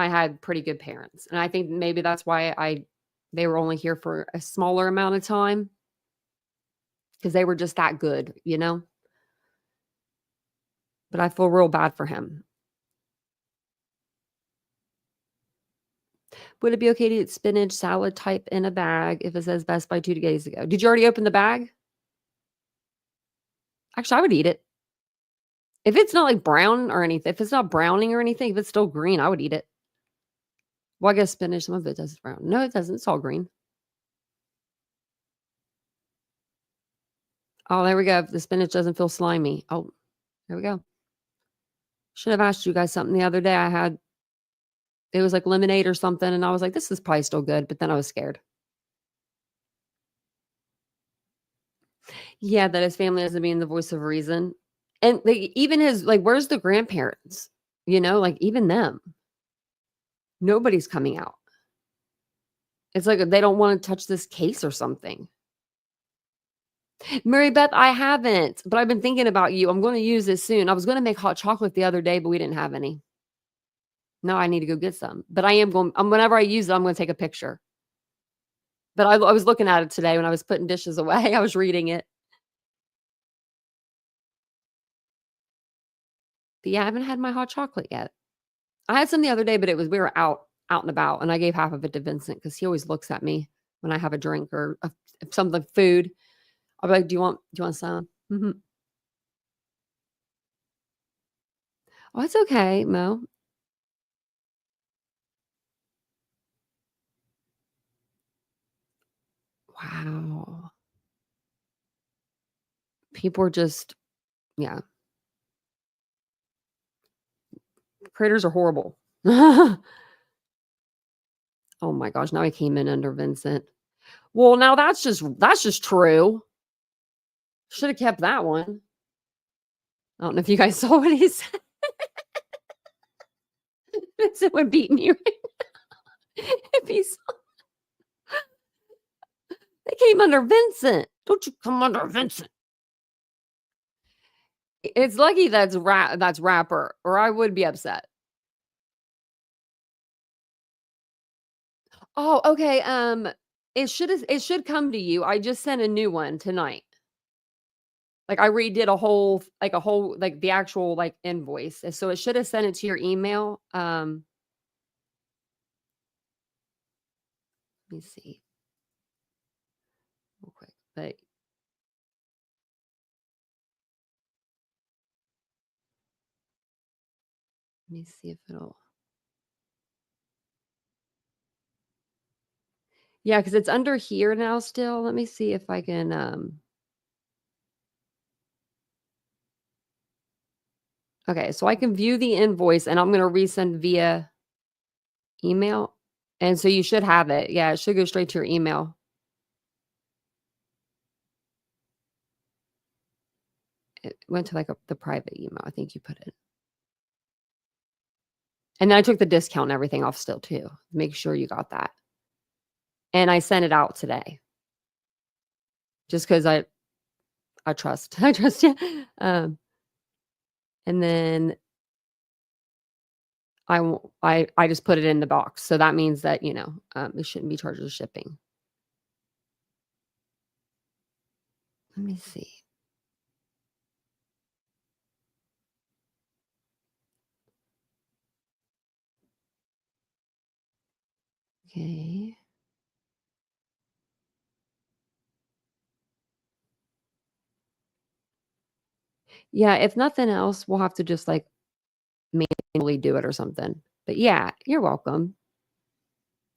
had pretty good parents. And I think maybe that's why they were only here for a smaller amount of time, because they were just that good, you know? But I feel real bad for him. Would it be okay to eat spinach salad type in a bag if it says Best By 2 days ago? Did you already open the bag? Actually, I would eat it. If it's not like brown or anything, if it's not browning or anything, if it's still green, I would eat it. Well, I guess spinach, some of it does brown. No, it doesn't. It's all green. Oh, there we go. The spinach doesn't feel slimy. Oh, there we go. Should have asked you guys something the other day. It was like lemonade or something, and I was like, this is probably still good, but then I was scared. Yeah, that his family doesn't being the voice of reason. And even his, like, where's the grandparents? You know, like even them. Nobody's coming out. It's like they don't want to touch this case or something. Mary Beth, I haven't, but I've been thinking about you. I'm going to use this soon. I was going to make hot chocolate the other day, but we didn't have any. No, I need to go get some. But I am going, whenever I use it, I'm going to take a picture. But I was looking at it today when I was putting dishes away. I was reading it. But yeah, I haven't had my hot chocolate yet. I had some the other day, but we were out and about, and I gave half of it to Vincent because he always looks at me when I have a drink or something, food. I'll be like, do you want some? Mm-hmm. Oh, it's okay, Mo. Wow. People are just, yeah. Critters are horrible. Oh my gosh, now I came in under Vincent. Well, now that's just true. Should have kept that one. I don't know if you guys saw what he said. Vincent would beat me right now. If he saw. They came under Vincent. Don't you come under Vincent. It's lucky that's rapper, or I would be upset. Oh, okay. It should come to you. I just sent a new one tonight. Like I redid a whole the actual like invoice. So it should have sent it to your email. Let me see. Real quick. But Let me see if it'll. Yeah, because it's under here now still. Let me see if I can. Okay, so I can view the invoice and I'm going to resend via email. And so you should have it. Yeah, it should go straight to your email. It went to like the private email. I think you put it. And then I took the discount and everything off still too. Make sure you got that. And I sent it out today. Just because I trust. I trust you. And then I just put it in the box. So that means that, you know, it shouldn't be charged with shipping. Let me see. Okay. Yeah, if nothing else, we'll have to just like manually do it or something. But yeah, you're welcome.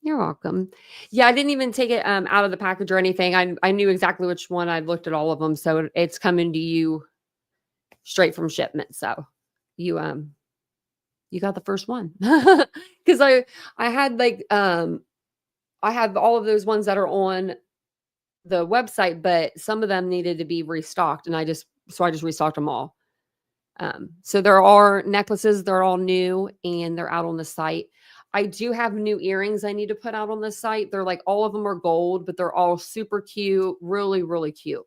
You're welcome. Yeah, I didn't even take it out of the package or anything. I knew exactly which one. I looked at all of them, so it's coming to you straight from shipment. So you got the first one because I had like I have all of those ones that are on the website, but some of them needed to be restocked, and I just restocked them all. So there are necklaces, they're all new and they're out on the site. I do have new earrings I need to put out on the site. They're like, all of them are gold, but they're all super cute, really, really cute.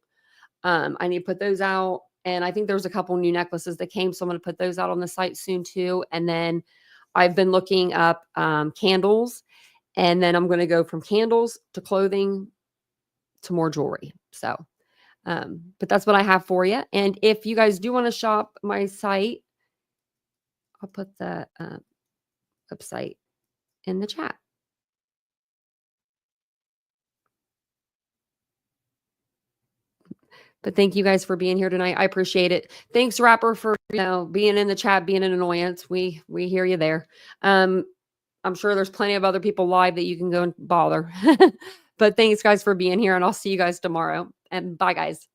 I need to put those out. And I think there's a couple new necklaces that came. So I'm going to put those out on the site soon too. And then I've been looking up candles, and then I'm going to go from candles to clothing to more jewelry. So, but that's what I have for you. And if you guys do want to shop my site, I'll put the website in the chat. But thank you guys for being here tonight. I appreciate it. Thanks, Rapper, for being in the chat, being an annoyance. We hear you there. I'm sure there's plenty of other people live that you can go and bother. But thanks, guys, for being here, and I'll see you guys tomorrow. And bye, guys.